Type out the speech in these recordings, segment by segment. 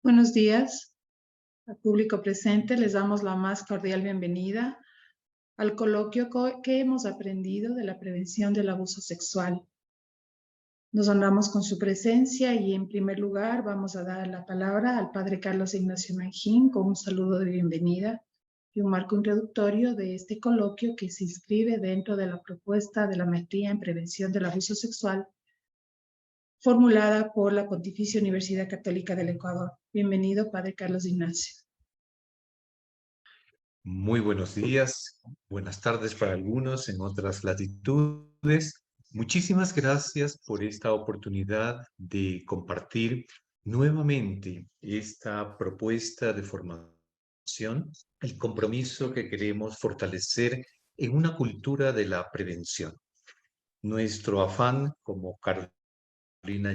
Buenos días al público presente. Les damos la más cordial bienvenida al coloquio que hemos aprendido de la prevención del abuso sexual. Nos honramos con su presencia y en primer lugar vamos a dar la palabra al Padre Carlos Ignacio Magín con un saludo de bienvenida y un marco introductorio de este coloquio que se inscribe dentro de la propuesta de la maestría en prevención del abuso sexual formulada por la Pontificia Universidad Católica del Ecuador. Bienvenido, Padre Carlos Ignacio. Muy buenos días, buenas tardes para algunos en otras latitudes. Muchísimas gracias por esta oportunidad de compartir nuevamente esta propuesta de formación, el compromiso que queremos fortalecer en una cultura de la prevención. Nuestro afán, como Carolina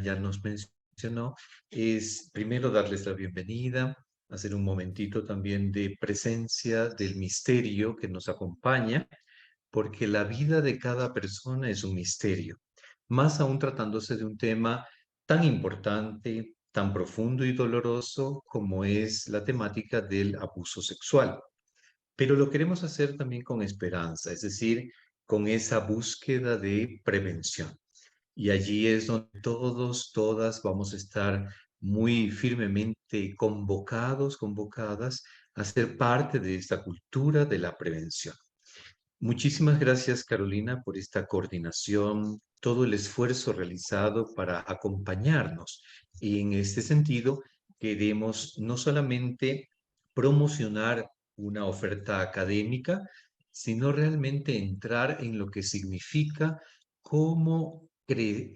ya nos mencionó, es primero darles la bienvenida, hacer un momentito también de presencia del misterio que nos acompaña, porque la vida de cada persona es un misterio, más aún tratándose de un tema tan importante, tan profundo y doloroso como es la temática del abuso sexual. Pero lo queremos hacer también con esperanza, es decir, con esa búsqueda de prevención. Y allí es donde todos, todas vamos a estar muy firmemente convocados, convocadas a ser parte de esta cultura de la prevención. Muchísimas gracias, Carolina, por esta coordinación, todo el esfuerzo realizado para acompañarnos. Y en este sentido, queremos no solamente promocionar una oferta académica, sino realmente entrar en lo que significa cómo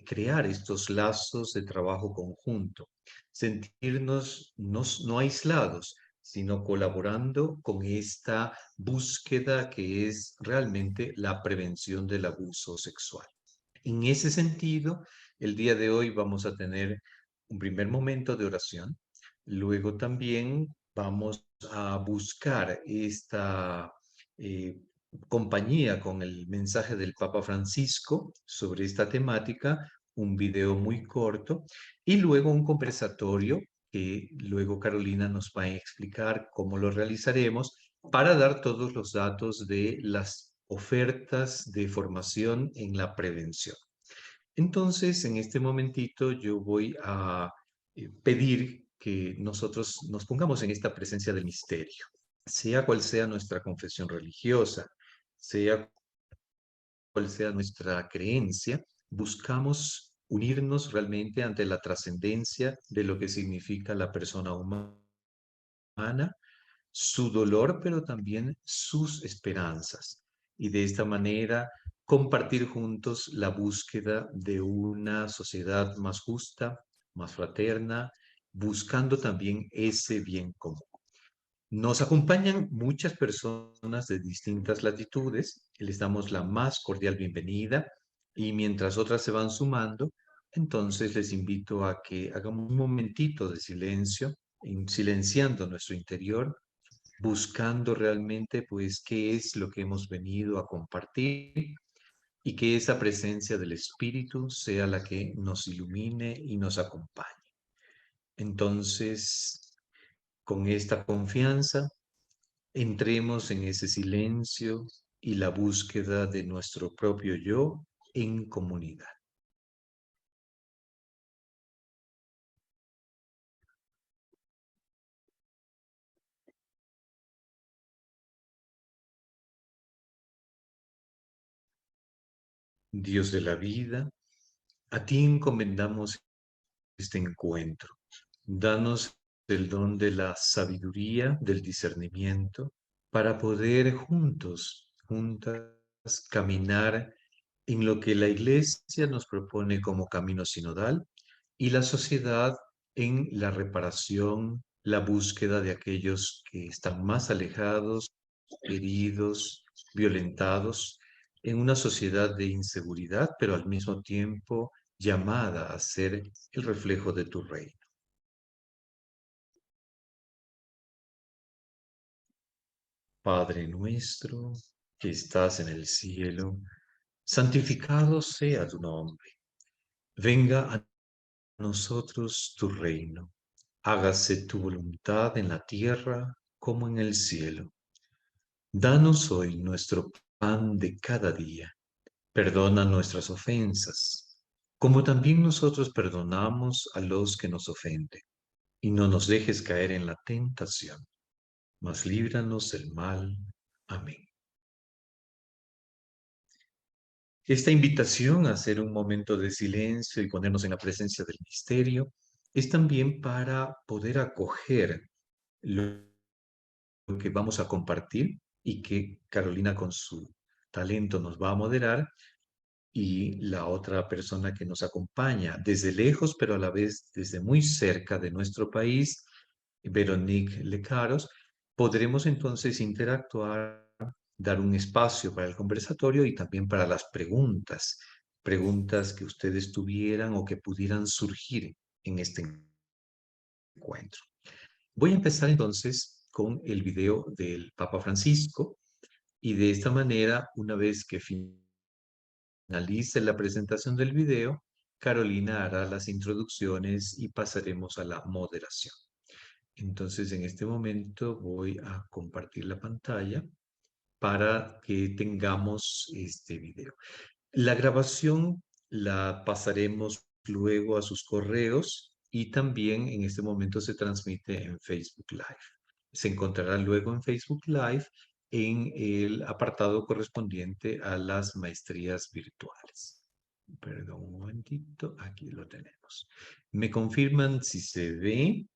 crear estos lazos de trabajo conjunto, sentirnos no aislados, sino colaborando con esta búsqueda que es realmente la prevención del abuso sexual. En ese sentido, el día de hoy vamos a tener un primer momento de oración, luego también vamos a buscar esta eh, compañía con el mensaje del Papa Francisco sobre esta temática, un video muy corto y luego un conversatorio que luego Carolina nos va a explicar cómo lo realizaremos para dar todos los datos de las ofertas de formación en la prevención. Entonces, en este momentito yo voy a pedir que nosotros nos pongamos en esta presencia del misterio, sea cual sea nuestra confesión religiosa, sea cual sea nuestra creencia, buscamos unirnos realmente ante la trascendencia de lo que significa la persona humana, su dolor, pero también sus esperanzas. Y de esta manera compartir juntos la búsqueda de una sociedad más justa, más fraterna, buscando también ese bien común. Nos acompañan muchas personas de distintas latitudes, les damos la más cordial bienvenida y mientras otras se van sumando, entonces les invito a que hagamos un momentito de silencio, silenciando nuestro interior, buscando realmente pues qué es lo que hemos venido a compartir y que esa presencia del Espíritu sea la que nos ilumine y nos acompañe. Entonces, con esta confianza, entremos en ese silencio y la búsqueda de nuestro propio yo en comunidad. Dios de la vida, a ti encomendamos este encuentro. Danos el don de la sabiduría, del discernimiento, para poder juntos, juntas, caminar en lo que la Iglesia nos propone como camino sinodal y la sociedad en la reparación, la búsqueda de aquellos que están más alejados, heridos, violentados, en una sociedad de inseguridad, pero al mismo tiempo llamada a ser el reflejo de tu reino. Padre nuestro que estás en el cielo, santificado sea tu nombre. Venga a nosotros tu reino. Hágase tu voluntad en la tierra como en el cielo. Danos hoy nuestro pan de cada día. Perdona nuestras ofensas, como también nosotros perdonamos a los que nos ofenden. Y no nos dejes caer en la tentación, mas líbranos del mal. Amén. Esta invitación a hacer un momento de silencio y ponernos en la presencia del misterio es también para poder acoger lo que vamos a compartir y que Carolina con su talento nos va a moderar, y la otra persona que nos acompaña desde lejos, pero a la vez desde muy cerca de nuestro país, Veronique Lecaros, podremos entonces interactuar, dar un espacio para el conversatorio y también para las preguntas que ustedes tuvieran o que pudieran surgir en este encuentro. Voy a empezar entonces con el video del Papa Francisco, y de esta manera, una vez que finalice la presentación del video, Carolina hará las introducciones y pasaremos a la moderación. Entonces, en este momento voy a compartir la pantalla para que tengamos este video. La grabación la pasaremos luego a sus correos y también en este momento se transmite en Facebook Live. Se encontrará luego en Facebook Live en el apartado correspondiente a las maestrías virtuales. Perdón un momentito, aquí lo tenemos. Me confirman si se ve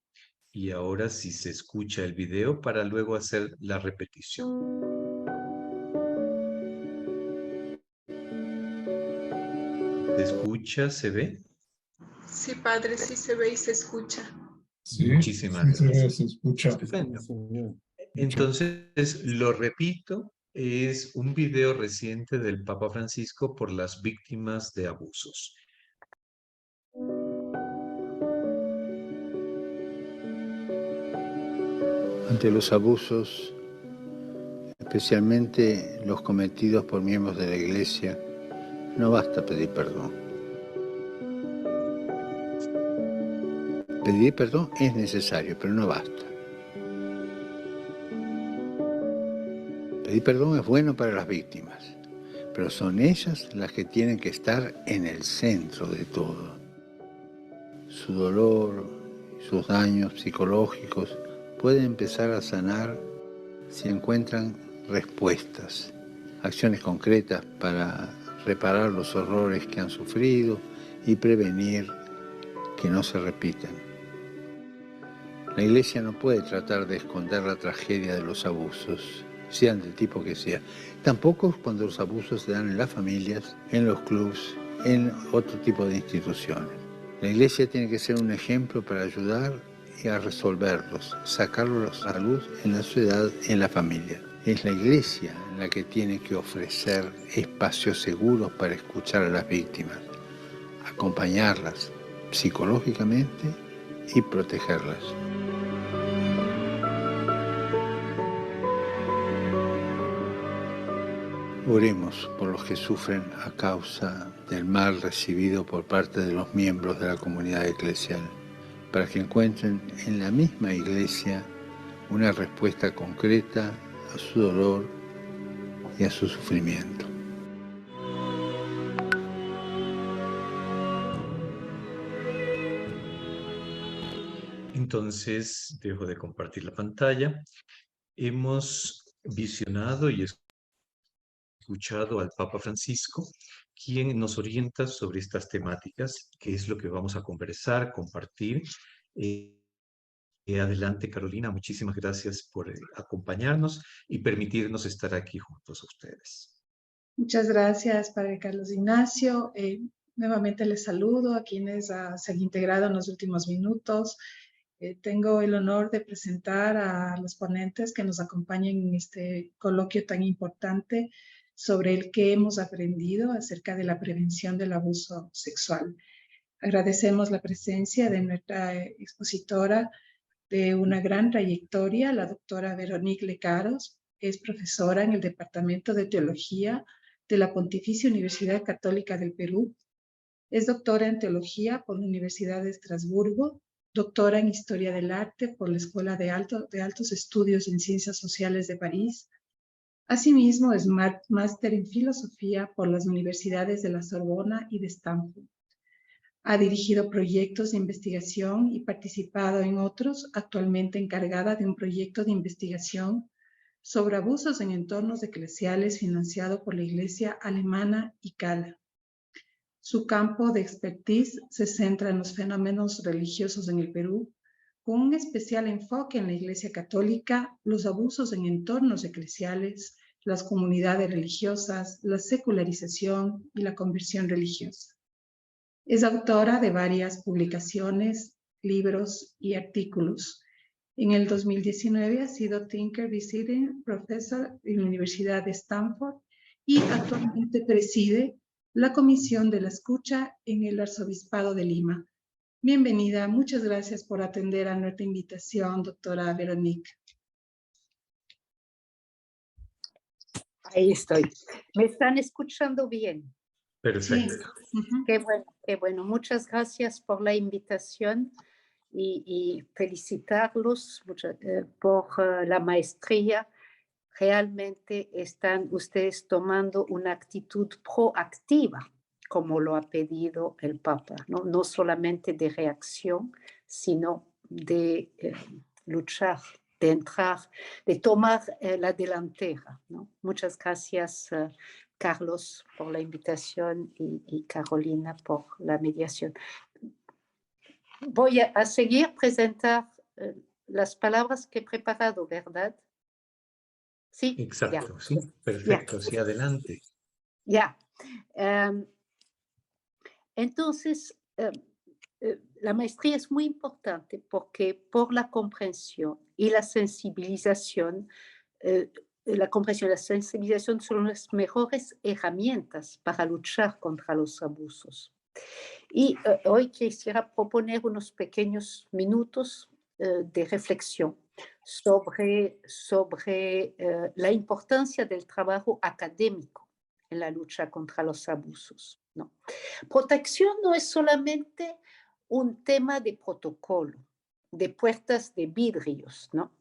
y ahora si se escucha el video para luego hacer la repetición. ¿Se escucha? ¿Se ve? Sí, padre, sí se ve y se escucha. Sí, Muchísimas sí gracias. se escucha. Estupendo. Entonces, lo repito, es un video reciente del Papa Francisco por las víctimas de abusos. Ante los abusos, especialmente los cometidos por miembros de la Iglesia, no basta pedir perdón. Pedir perdón es necesario, pero no basta. Pedir perdón es bueno para las víctimas, pero son ellas las que tienen que estar en el centro de todo. Su dolor, sus daños psicológicos pueden empezar a sanar si encuentran respuestas, acciones concretas para reparar los horrores que han sufrido y prevenir que no se repitan. La Iglesia no puede tratar de esconder la tragedia de los abusos, sean del tipo que sea. Tampoco cuando los abusos se dan en las familias, en los clubs, en otro tipo de instituciones. La Iglesia tiene que ser un ejemplo para ayudar y a resolverlos, sacarlos a la luz en la sociedad, en la familia. Es la Iglesia la que tiene que ofrecer espacios seguros para escuchar a las víctimas, acompañarlas psicológicamente y protegerlas. Oremos por los que sufren a causa del mal recibido por parte de los miembros de la comunidad eclesial, para que encuentren en la misma Iglesia una respuesta concreta a su dolor y a su sufrimiento. Entonces, dejo de compartir la pantalla. Hemos visionado y escuchado al Papa Francisco, quien nos orienta sobre estas temáticas, que es lo que vamos a conversar, compartir. Adelante, Carolina, muchísimas gracias por acompañarnos y permitirnos estar aquí juntos a ustedes. Muchas gracias, Padre Carlos Ignacio. Nuevamente les saludo a quienes se han integrado en los últimos minutos. Tengo el honor de presentar a los ponentes que nos acompañan en este coloquio tan importante sobre el que hemos aprendido acerca de la prevención del abuso sexual. Agradecemos la presencia de nuestra expositora de una gran trayectoria, la doctora Veronique Lecaros. Es profesora en el Departamento de Teología de la Pontificia Universidad Católica del Perú. Es doctora en Teología por la Universidad de Estrasburgo doctora en Historia del Arte por la Escuela de Altos Estudios en Ciencias Sociales de París. Asimismo, es máster en Filosofía por las Universidades de la Sorbona y de Stanford. Ha dirigido proyectos de investigación y participado en otros, actualmente encargada de un proyecto de investigación sobre abusos en entornos eclesiales financiado por la Iglesia Alemana y Cala. Su campo de expertise se centra en los fenómenos religiosos en el Perú, con un especial enfoque en la Iglesia Católica, los abusos en entornos eclesiales, las comunidades religiosas, la secularización y la conversión religiosa. Es autora de varias publicaciones, libros y artículos. En el 2019 ha sido Thinker Visiting Professor en la Universidad de Stanford y actualmente preside la Comisión de la Escucha en el Arzobispado de Lima. Bienvenida, muchas gracias por atender a nuestra invitación, doctora Veronique. Ahí estoy. ¿Me están escuchando bien? Perfecto. Sí. Qué bueno, qué bueno. Muchas gracias por la invitación y felicitarlos por la maestría. Realmente están ustedes tomando una actitud proactiva, como lo ha pedido el Papa, ¿no? No solamente de reacción, sino de luchar, de entrar, de tomar la delantera, ¿no? Muchas gracias, Carlos, por la invitación y Carolina por la mediación. Voy a seguir presentar las palabras que he preparado, ¿verdad? Sí. Exacto, ya. sí, perfecto, Ya. sí, adelante. Ya. Entonces, la maestría es muy importante porque por la comprensión y la sensibilización, la comprensión y la sensibilización son las mejores herramientas para luchar contra los abusos. Y hoy quisiera proponer unos pequeños minutos de reflexión sobre la importancia del trabajo académico en la lucha contra los abusos, ¿no? Protección no es solamente un tema de protocolo, de puertas de vidrios, ¿no?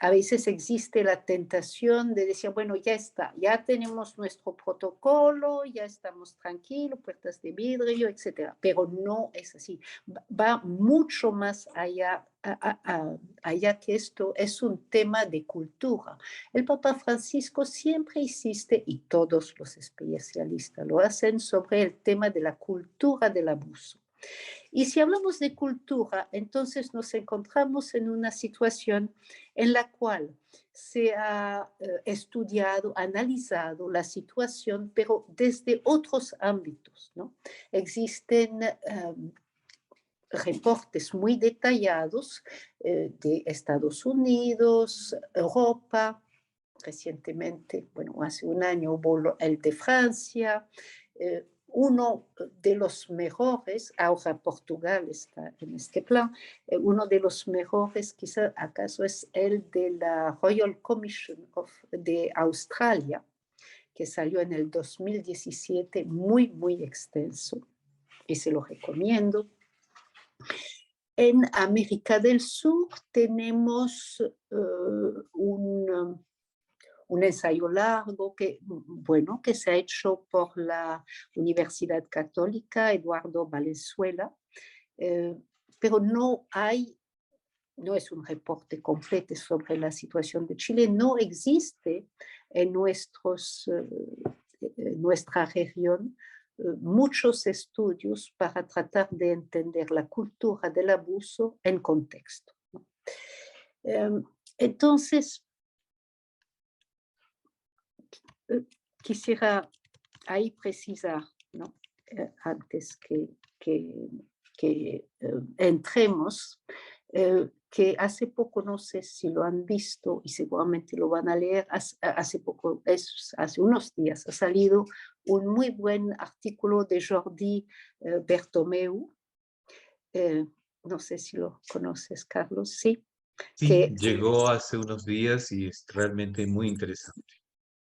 A veces existe la tentación de decir, bueno, ya está, ya tenemos nuestro protocolo, ya estamos tranquilos, puertas de vidrio, etc. Pero no es así. Va mucho más allá, allá que esto es un tema de cultura. El Papa Francisco siempre insiste, y todos los especialistas lo hacen, sobre el tema de la cultura del abuso. Y si hablamos de cultura, entonces nos encontramos en una situación en la cual se ha estudiado, analizado la situación, pero desde otros ámbitos, ¿no? Existen reportes muy detallados de Estados Unidos, Europa. Recientemente, bueno, hace un año hubo el de Francia, uno de los mejores, ahora Portugal está en este plan, uno de los mejores quizá acaso es el de la Royal Commission de Australia, que salió en el 2017, muy, muy extenso, y se lo recomiendo. En América del Sur tenemos un ensayo largo que se ha hecho por la Universidad Católica Eduardo Valenzuela, pero no es un reporte completo sobre la situación de Chile, no existe en nuestra región muchos estudios para tratar de entender la cultura del abuso en contexto, ¿no? Entonces, quisiera ahí precisar, ¿no? Antes que entremos, que hace poco, no sé si lo han visto y seguramente lo van a leer, hace unos días ha salido un muy buen artículo de Jordi Bertomeu, no sé si lo conoces, Carlos, sí. Sí, llegó hace unos días y es realmente muy interesante.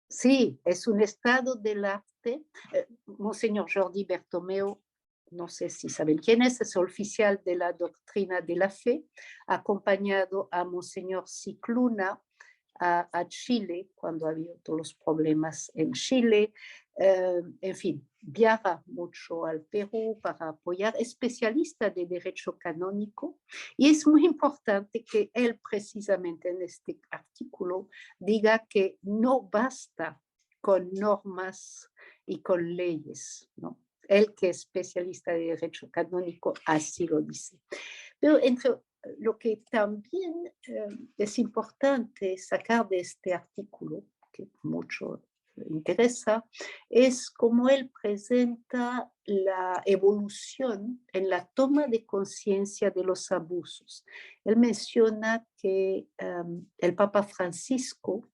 Sí, es un estado del arte. Monseñor Jordi Bertomeu, no sé si saben quién es oficial de la doctrina de la fe, ha acompañado a Monseñor Cicluna a Chile cuando ha habido todos los problemas en Chile. En fin, viaja mucho al Perú para apoyar, especialista de derecho canónico, y es muy importante que él precisamente en este artículo diga que no basta con normas y con leyes, ¿no? Él, que es especialista de derecho canónico, así lo dice. Pero entre lo que también es importante sacar de este artículo, que mucho interesa, es cómo él presenta la evolución en la toma de conciencia de los abusos. Él menciona que el Papa Francisco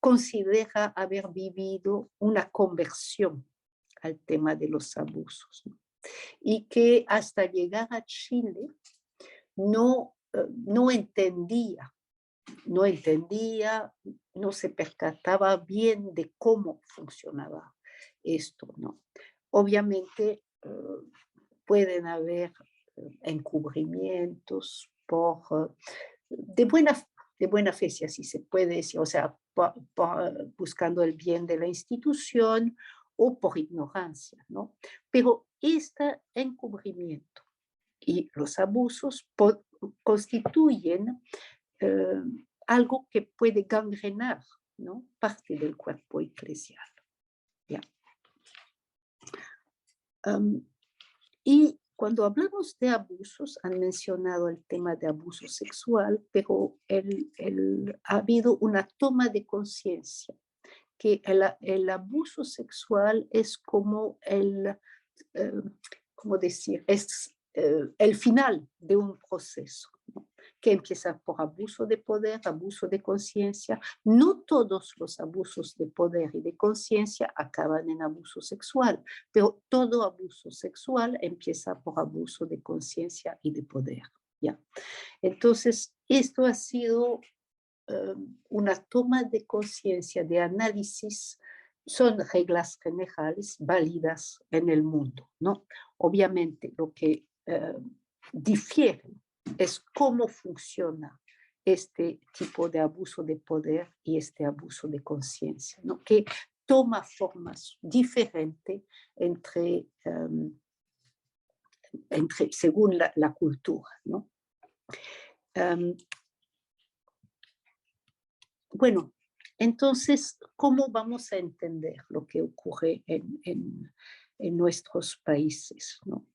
considera haber vivido una conversión al tema de los abusos, ¿no? Y que hasta llegar a Chile no entendía, no se percataba bien de cómo funcionaba esto, ¿no? Obviamente pueden haber encubrimientos de buena fe, si así se puede decir, o sea, buscando el bien de la institución o por ignorancia, ¿no? Pero este encubrimiento y los abusos constituyen algo que puede gangrenar, ¿no? Parte del cuerpo eclesial. ¿Ya? Y cuando hablamos de abusos, han mencionado el tema de abuso sexual, pero ha habido una toma de conciencia, que el abuso sexual es como ¿cómo decir? Es el final de un proceso, ¿no? Que empieza por abuso de poder, abuso de conciencia. No todos los abusos de poder y de conciencia acaban en abuso sexual, pero todo abuso sexual empieza por abuso de conciencia y de poder, ¿ya? Entonces, esto ha sido una toma de conciencia, de análisis. Son reglas generales válidas en el mundo, ¿no? Obviamente lo que difiere es cómo funciona este tipo de abuso de poder y este abuso de conciencia, ¿no? Que toma formas diferentes según la cultura, ¿no? Bueno, entonces, ¿cómo vamos a entender lo que ocurre en nuestros países, ¿no?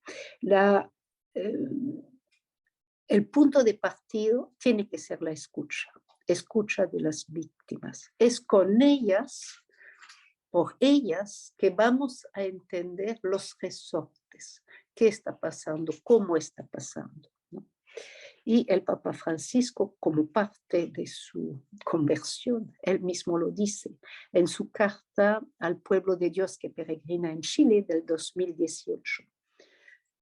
El punto de partida tiene que ser la escucha de las víctimas. Es con ellas, por ellas, que vamos a entender los resortes. ¿Qué está pasando? ¿Cómo está pasando? ¿No? Y el Papa Francisco, como parte de su conversión, él mismo lo dice en su carta al pueblo de Dios que peregrina en Chile del 2018.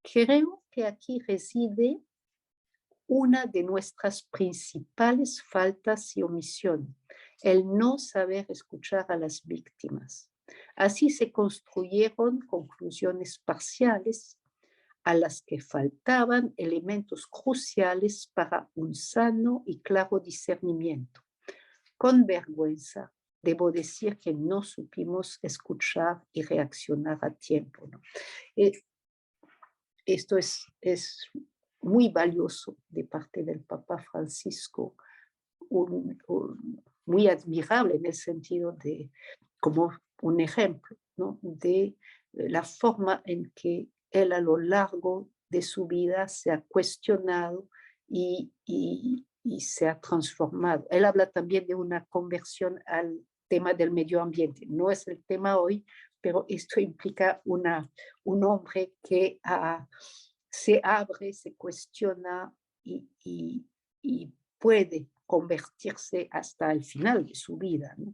Creo que aquí reside una de nuestras principales faltas y omisión, el no saber escuchar a las víctimas. Así se construyeron conclusiones parciales a las que faltaban elementos cruciales para un sano y claro discernimiento. Con vergüenza, debo decir que no supimos escuchar y reaccionar a tiempo, ¿no? Esto es muy valioso de parte del Papa Francisco, muy admirable en el sentido de, como un ejemplo, ¿no? De la forma en que él a lo largo de su vida se ha cuestionado y se ha transformado. Él habla también de una conversión al tema del medio ambiente. No es el tema hoy, pero esto implica un hombre que se abre, se cuestiona y puede convertirse hasta el final de su vida, ¿no?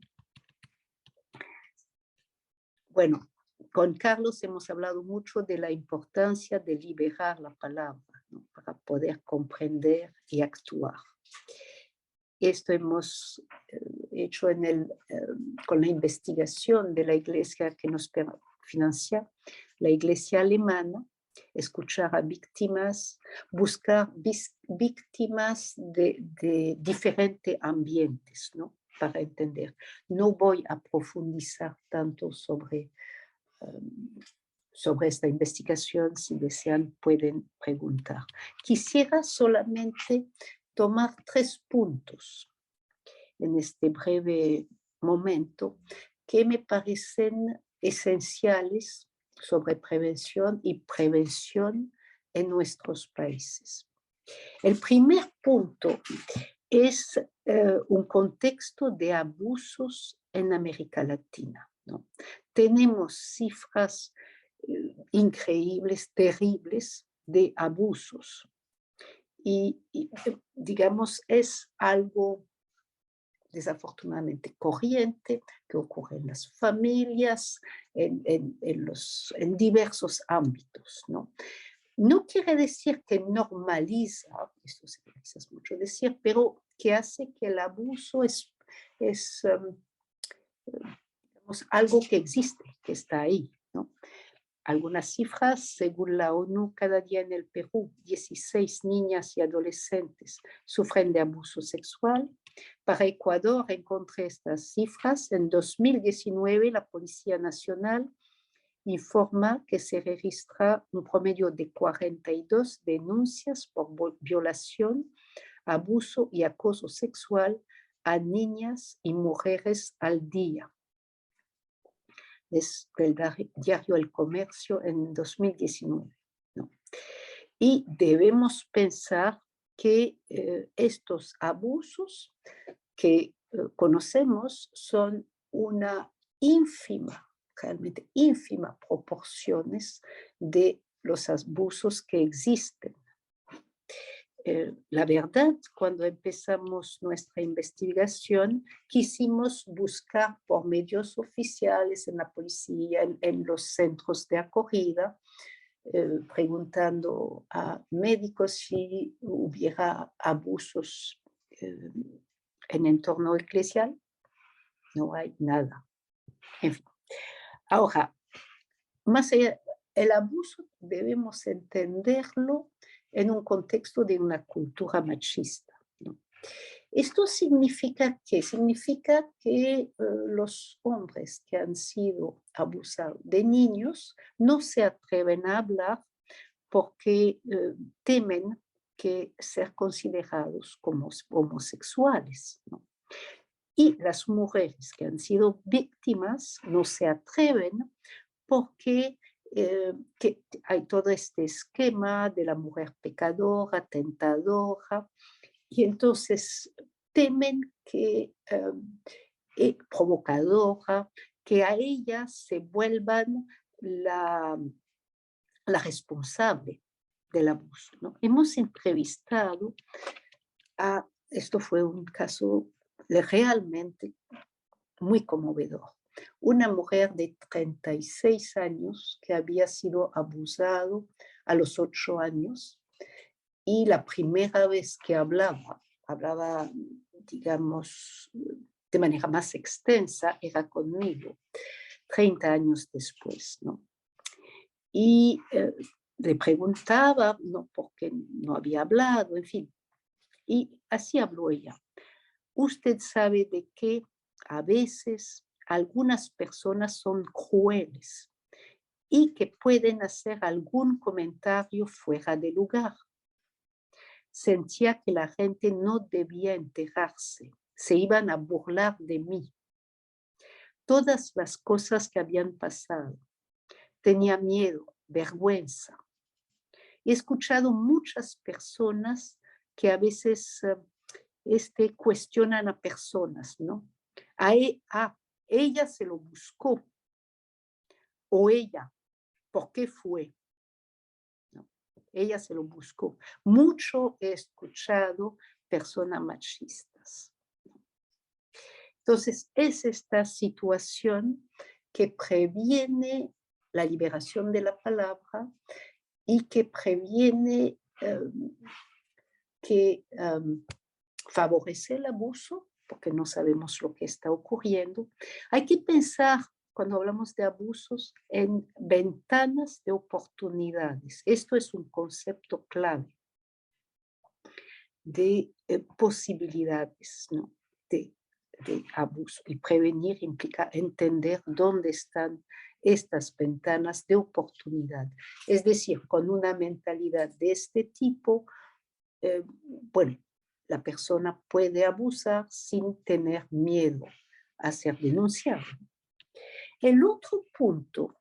Bueno, con Carlos hemos hablado mucho de la importancia de liberar la palabra, ¿no? Para poder comprender y actuar. Esto hemos hecho con la investigación de la iglesia que nos financia, la iglesia alemana, escuchar a víctimas, buscar víctimas de diferentes ambientes, ¿no? Para entender. No voy a profundizar tanto sobre esta investigación. Si desean, pueden preguntar. Quisiera solamente tomar 3 puntos en este breve momento que me parecen esenciales sobre prevención y prevención en nuestros países. El primer punto es un contexto de abusos en América Latina, ¿no? Tenemos cifras increíbles, terribles de abusos. Y digamos, es algo desafortunadamente corriente que ocurre en las familias, en diversos ámbitos, ¿no? No quiere decir que normaliza, esto se utiliza mucho decir, pero que hace que el abuso es digamos, algo que existe, que está ahí, ¿no? Algunas cifras, según la ONU, cada día en el Perú, 16 niñas y adolescentes sufren de abuso sexual. Para Ecuador encontré estas cifras. En 2019, la Policía Nacional informa que se registra un promedio de 42 denuncias por violación, abuso y acoso sexual a niñas y mujeres al día. Es del diario El Comercio en 2019, ¿no? Y debemos pensar que estos abusos que conocemos son una ínfima, realmente ínfima proporciones de los abusos que existen. La verdad, cuando empezamos nuestra investigación, quisimos buscar por medios oficiales en la policía, en los centros de acogida, preguntando a médicos si hubiera abusos en entorno eclesial. No hay nada. En fin. Ahora, más allá, el abuso debemos entenderlo en un contexto de una cultura machista, ¿no? Esto significa ¿qué? Significa que los hombres que han sido abusados de niños no se atreven a hablar porque temen que ser considerados como homosexuales, ¿no? Y las mujeres que han sido víctimas no se atreven porque que hay todo este esquema de la mujer pecadora, tentadora, y entonces temen que provocadora, que a ellas se vuelvan la responsable del abuso, ¿no? Hemos entrevistado esto fue un caso realmente muy conmovedor. Una mujer de 36 años que había sido abusado a los 8 años y la primera vez que hablaba, digamos, de manera más extensa, era conmigo, 30 años después, ¿no? Y le preguntaba, no porque no había hablado, en fin, y así habló ella. Usted sabe de que a veces algunas personas son crueles y que pueden hacer algún comentario fuera de lugar. Sentía que la gente no debía enterarse, se iban a burlar de mí. Todas las cosas que habían pasado. Tenía miedo, vergüenza. He escuchado muchas personas que a veces cuestionan a personas, ¿no? Ella se lo buscó, o ella, ¿por qué fue? ¿No? Ella se lo buscó. Mucho he escuchado personas machistas. Entonces, es esta situación que previene la liberación de la palabra y que previene que favorece el abuso, porque no sabemos lo que está ocurriendo. Hay que pensar cuando hablamos de abusos, en ventanas de oportunidades. Esto es un concepto clave de posibilidades, ¿no? de abuso. Y prevenir implica entender dónde están estas ventanas de oportunidad. Es decir, con una mentalidad de este tipo, bueno, la persona puede abusar sin tener miedo a ser denunciado. El otro punto,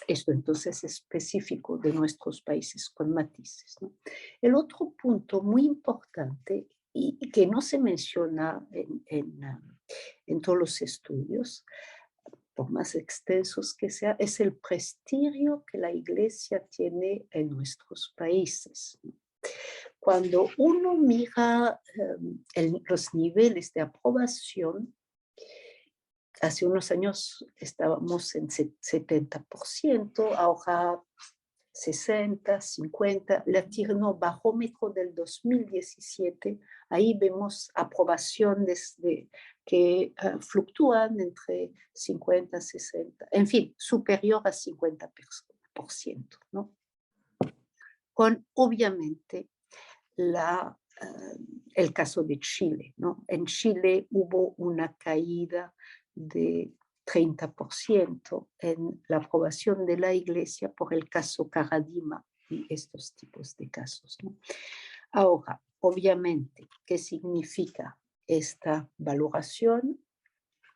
esto entonces es específico de nuestros países con matices, ¿no? El otro punto muy importante y que no se menciona en todos los estudios, por más extensos que sea, es el prestigio que la Iglesia tiene en nuestros países, ¿no? Cuando uno mira los niveles de aprobación, hace unos años estábamos en 70%, ahora 60, 50, el Latino Barómetro del 2017, ahí vemos aprobaciones que fluctúan entre 50, 60, en fin, superior a 50%, ¿no? Con, obviamente, el caso de Chile, ¿no? En Chile hubo una caída de 30% en la aprobación de la Iglesia por el caso Caradima y estos tipos de casos, ¿no? Ahora, obviamente, ¿qué significa esta valoración?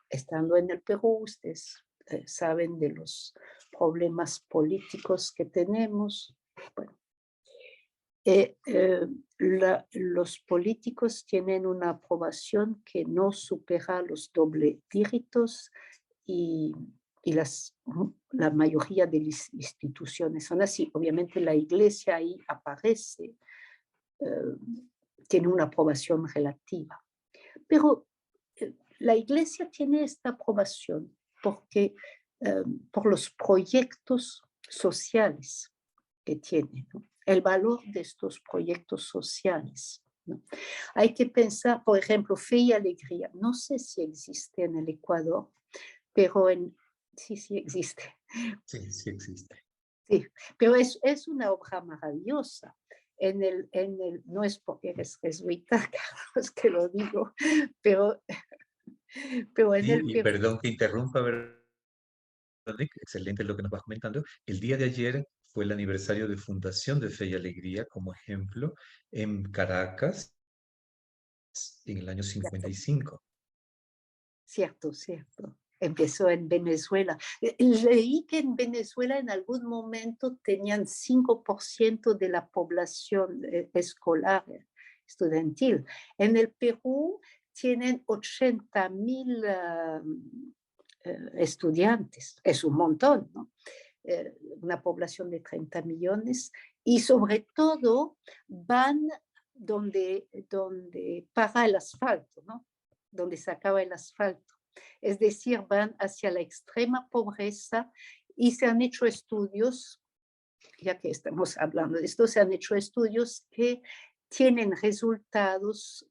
Estando en el Perú, ustedes saben de los problemas políticos que tenemos. Bueno, los políticos tienen una aprobación que no supera los doble dígitos y la mayoría de las instituciones son así. Obviamente la Iglesia ahí aparece, tiene una aprobación relativa. Pero la Iglesia tiene esta aprobación porque, por los proyectos sociales que tiene, ¿no? El valor de estos proyectos sociales, ¿no? Hay que pensar, por ejemplo, Fe y Alegría. No sé si existe en el Ecuador, pero sí existe. Sí, sí existe. Sí, pero es una obra maravillosa. No es porque eres jesuita, Carlos, que lo digo, pero en el Y Perú. perdón que interrumpa, Verónica, excelente lo que nos vas comentando. El día de ayer fue el aniversario de fundación de Fe y Alegría, como ejemplo, en Caracas, en el año 55. Cierto. Empezó en Venezuela. Leí que en Venezuela en algún momento tenían 5% de la población escolar, estudiantil. En el Perú tienen 80,000 estudiantes. Es un montón, ¿no? Una población de 30 millones. Y sobre todo van donde para el asfalto, ¿no? Donde se acaba el asfalto. Es decir, van hacia la extrema pobreza y se han hecho estudios, ya que estamos hablando de esto, se han hecho estudios que tienen resultados,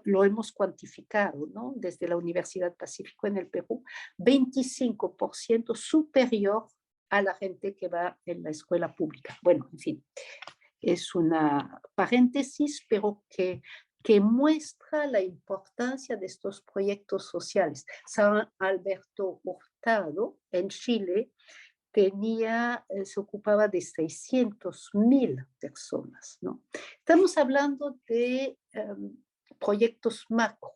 lo hemos cuantificado, ¿no? Desde la Universidad Pacífico en el Perú, 25% superior a la gente que va en la escuela pública. Bueno, en fin, es una paréntesis, pero que muestra la importancia de estos proyectos sociales. San Alberto Hurtado, en Chile, se ocupaba de 600,000 personas, ¿no? Estamos hablando de proyectos macro,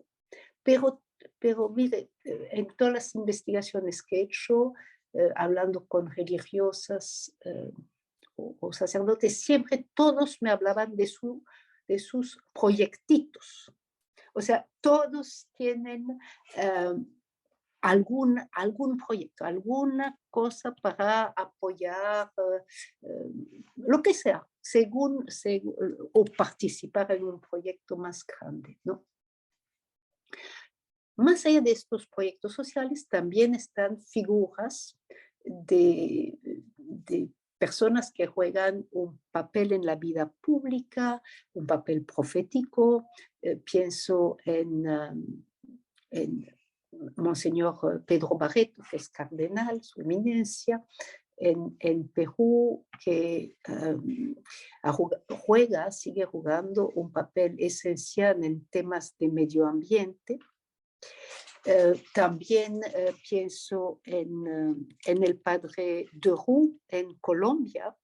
pero mire, en todas las investigaciones que he hecho, hablando con religiosas o sacerdotes, siempre todos me hablaban de sus proyectitos. O sea, todos tienen algún proyecto, alguna cosa para apoyar, lo que sea, según o participar en un proyecto más grande, ¿no? Más allá de estos proyectos sociales, también están figuras de personas que juegan un papel en la vida pública, un papel profético. Pienso en Monseñor Pedro Barreto, que es cardenal, su eminencia, en Perú, que sigue jugando un papel esencial en temas de medio ambiente. También pienso en el padre Derou en Colombia,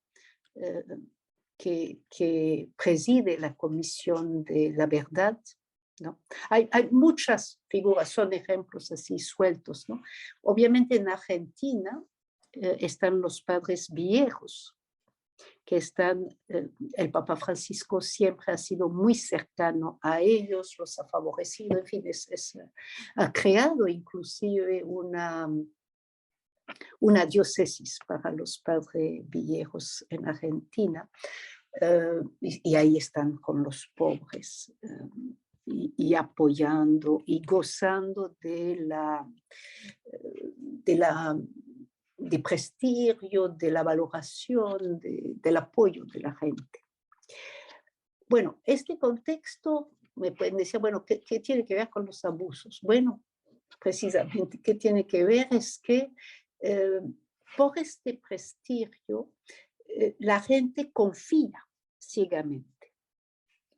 que preside la Comisión de la Verdad, ¿no? Hay muchas figuras, son ejemplos así sueltos, ¿no? Obviamente en Argentina están los padres viejos, que están, el Papa Francisco siempre ha sido muy cercano a ellos, los ha favorecido, en fin, ha creado inclusive una diócesis para los padres viejos en Argentina, y ahí están con los pobres, y apoyando y gozando de prestigio, de la valoración, del apoyo de la gente. Bueno, este contexto, me pueden decir, bueno, ¿qué tiene que ver con los abusos? Bueno, precisamente, ¿qué tiene que ver? Es que por este prestigio, la gente confía ciegamente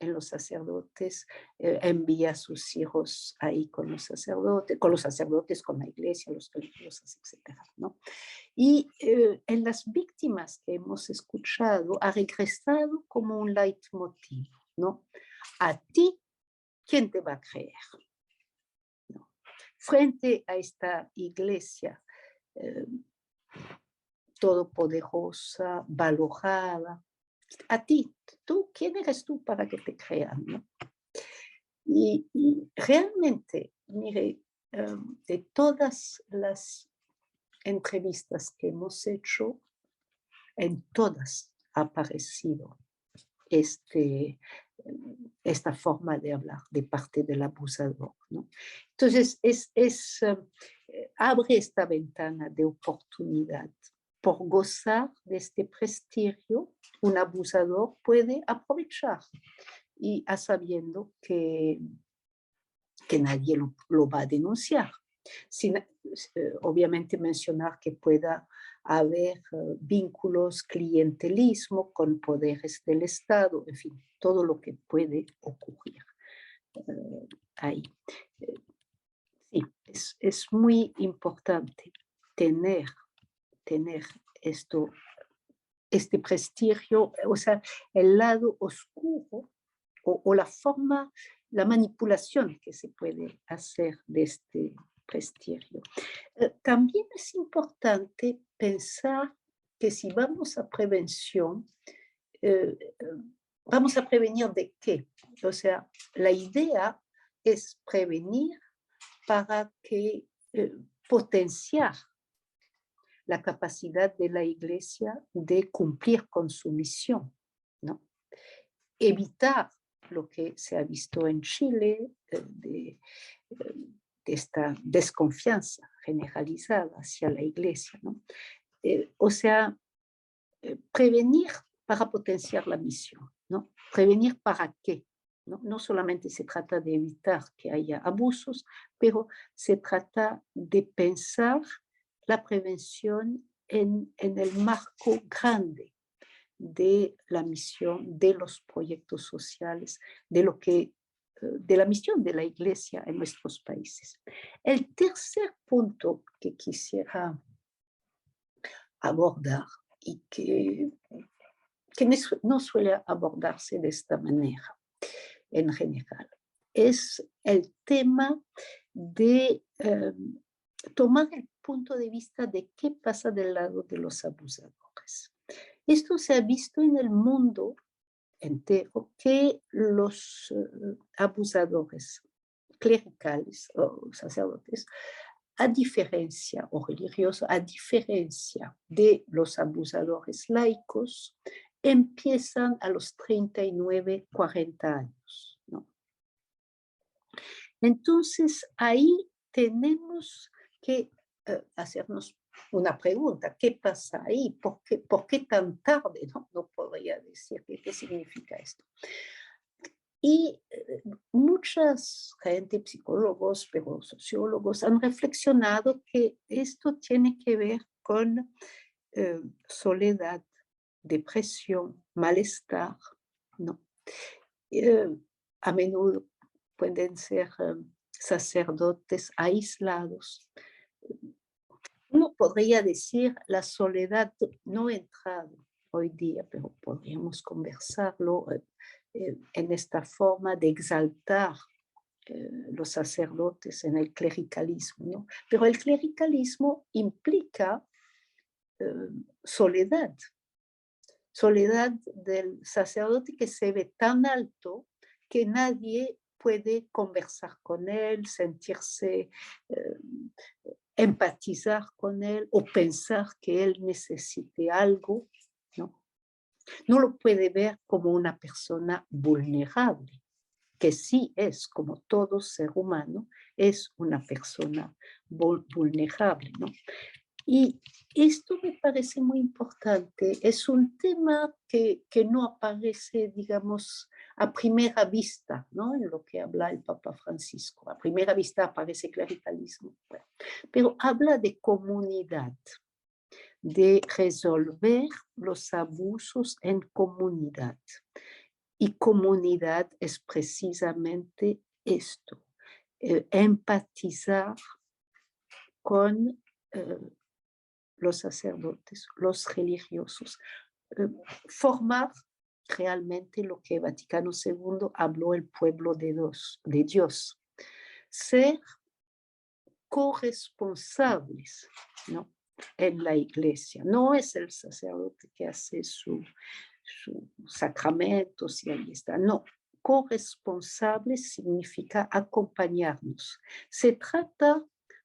en los sacerdotes, envía a sus hijos ahí con los sacerdotes, con la iglesia, los religiosas, etc., ¿no? Y en las víctimas que hemos escuchado ha regresado como un leitmotiv, ¿no? A ti, ¿quién te va a creer? ¿No? Frente a esta iglesia todopoderosa, valorada, a ti, ¿quién eres tú para que te crean, ¿no? Y realmente, mire, de todas las entrevistas que hemos hecho, en todas ha aparecido esta forma de hablar de parte del abusador, ¿no? Entonces, abre esta ventana de oportunidad. Por gozar de este prestigio, un abusador puede aprovechar, y sabiendo que nadie lo va a denunciar. Sin, obviamente mencionar que pueda haber vínculos, clientelismo con poderes del Estado, en fin, todo lo que puede ocurrir ahí. Sí, es muy importante tener este prestigio, o sea, el lado oscuro o la forma, la manipulación que se puede hacer de este prestigio. También es importante pensar que si vamos a prevención, vamos a prevenir de qué. O sea, la idea es prevenir para potenciar la capacidad de la Iglesia de cumplir con su misión, ¿no? Evitar lo que se ha visto en Chile, de esta desconfianza generalizada hacia la Iglesia, ¿no? O sea, prevenir para potenciar la misión, ¿no? Prevenir para qué, ¿no? No solamente se trata de evitar que haya abusos, pero se trata de pensar la prevención en el marco grande de la misión, de los proyectos sociales, de la misión de la Iglesia en nuestros países. El tercer punto que quisiera abordar y que no suele abordarse de esta manera en general, es el tema de tomar el punto de vista de qué pasa del lado de los abusadores. Esto se ha visto en el mundo entero, que los abusadores clericales o sacerdotes, a diferencia, o religiosos, a diferencia de los abusadores laicos, empiezan a los 39, 40 años, ¿no? Entonces, ahí tenemos que hacernos una pregunta: ¿qué pasa ahí? ¿Por qué tan tarde? No podría decir qué significa esto. Y muchas gente, psicólogos, pero sociólogos, han reflexionado que esto tiene que ver con soledad, depresión, malestar, ¿no? A menudo pueden ser sacerdotes aislados. Uno podría decir la soledad no ha entrado hoy día, pero podríamos conversarlo en esta forma de exaltar los sacerdotes en el clericalismo, ¿no? Pero el clericalismo implica soledad del sacerdote que se ve tan alto que nadie puede conversar con él, sentirse, empatizar con él o pensar que él necesite algo, ¿no? No lo puede ver como una persona vulnerable, que sí es, como todo ser humano, es una persona vulnerable, ¿no? Y esto me parece muy importante. Es un tema que no aparece, digamos, a primera vista, ¿no? En lo que habla el Papa Francisco. A primera vista aparece clericalismo, bueno, pero habla de comunidad, de resolver los abusos en comunidad. Y comunidad es precisamente esto, empatizar con los sacerdotes, los religiosos, formar realmente lo que Vaticano II habló el pueblo de Dios, ser corresponsables, ¿no? En la iglesia. No es el sacerdote que hace sus sacramentos y ahí está, no. Corresponsable significa acompañarnos. Se trata,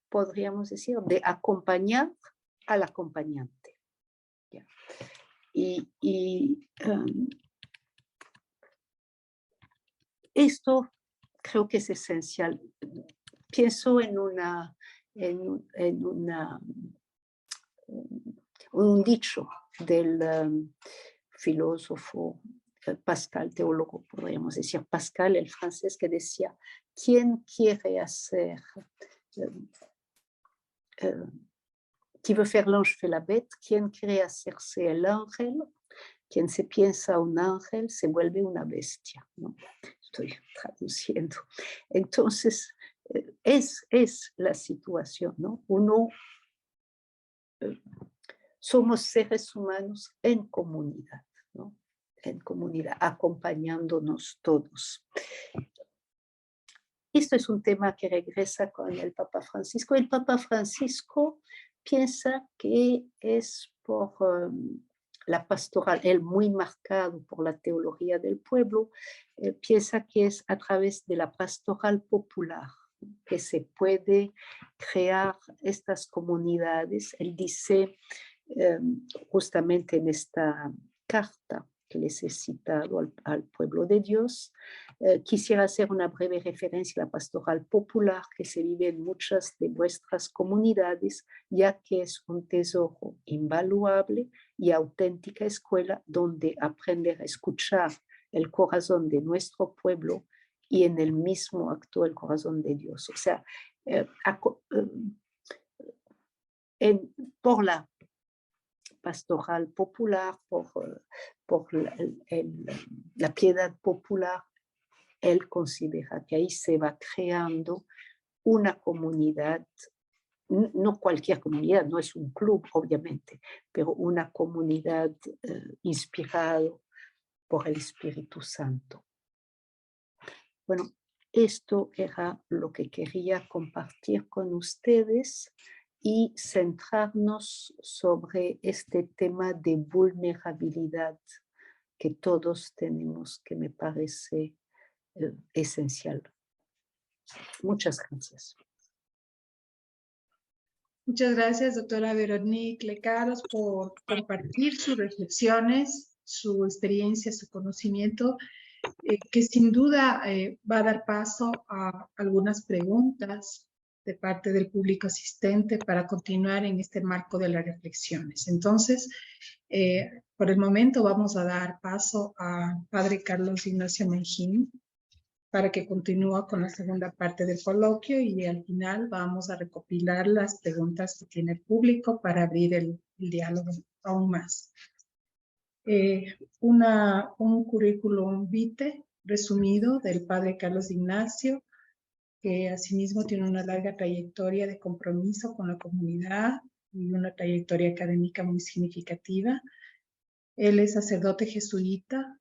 podríamos decir, de acompañar al acompañante. ¿Ya? Esto creo que es esencial. Pienso en un dicho del filósofo Pascal, teólogo, podríamos decir, Pascal, el francés, que decía, ¿quién quiere hacer... qui veut faire l'ange fait la bête, quien quiere hacerse el ángel, quien se piensa un ángel, se vuelve una bestia, ¿no? Estoy traduciendo. Entonces, es la situación, ¿no? Somos seres humanos en comunidad, ¿no? En comunidad, acompañándonos todos. Esto es un tema que regresa con el Papa Francisco. El Papa Francisco piensa que es por la pastoral, él muy marcado por la teología del pueblo, piensa que es a través de la pastoral popular que se puede crear estas comunidades. Él dice justamente en esta carta que les he citado al pueblo de Dios, quisiera hacer una breve referencia a la pastoral popular que se vive en muchas de vuestras comunidades, ya que es un tesoro invaluable y auténtica escuela donde aprender a escuchar el corazón de nuestro pueblo y en el mismo acto el corazón de Dios. O sea, por la pastoral popular, por la piedad popular, él considera que ahí se va creando una comunidad, no cualquier comunidad, no es un club obviamente, pero una comunidad inspirada por el Espíritu Santo. Bueno, esto era lo que quería compartir con ustedes y centrarnos sobre este tema de vulnerabilidad que todos tenemos, que me parece esencial. Muchas gracias. Muchas gracias, doctora Veronique Lecaros, por compartir sus reflexiones, su experiencia, su conocimiento, que sin duda va a dar paso a algunas preguntas de parte del público asistente para continuar en este marco de las reflexiones. Entonces, por el momento vamos a dar paso a Padre Carlos Ignacio Mengín, para que continúe con la segunda parte del coloquio y al final vamos a recopilar las preguntas que tiene el público para abrir el diálogo aún más. Un currículum vitae resumido del padre Carlos Ignacio, que asimismo tiene una larga trayectoria de compromiso con la comunidad y una trayectoria académica muy significativa. Él es sacerdote jesuita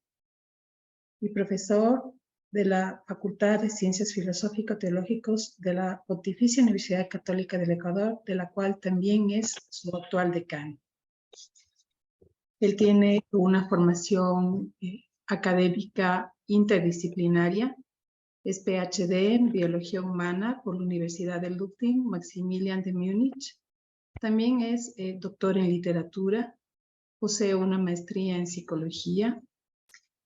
y profesor de la Facultad de Ciencias Filosófico-Teológicas de la Pontificia Universidad Católica del Ecuador, de la cual también es su actual decano. Él tiene una formación académica interdisciplinaria, es PhD en Biología Humana por la Universidad de Ludwig Maximilian de Múnich. También es doctor en literatura, posee una maestría en psicología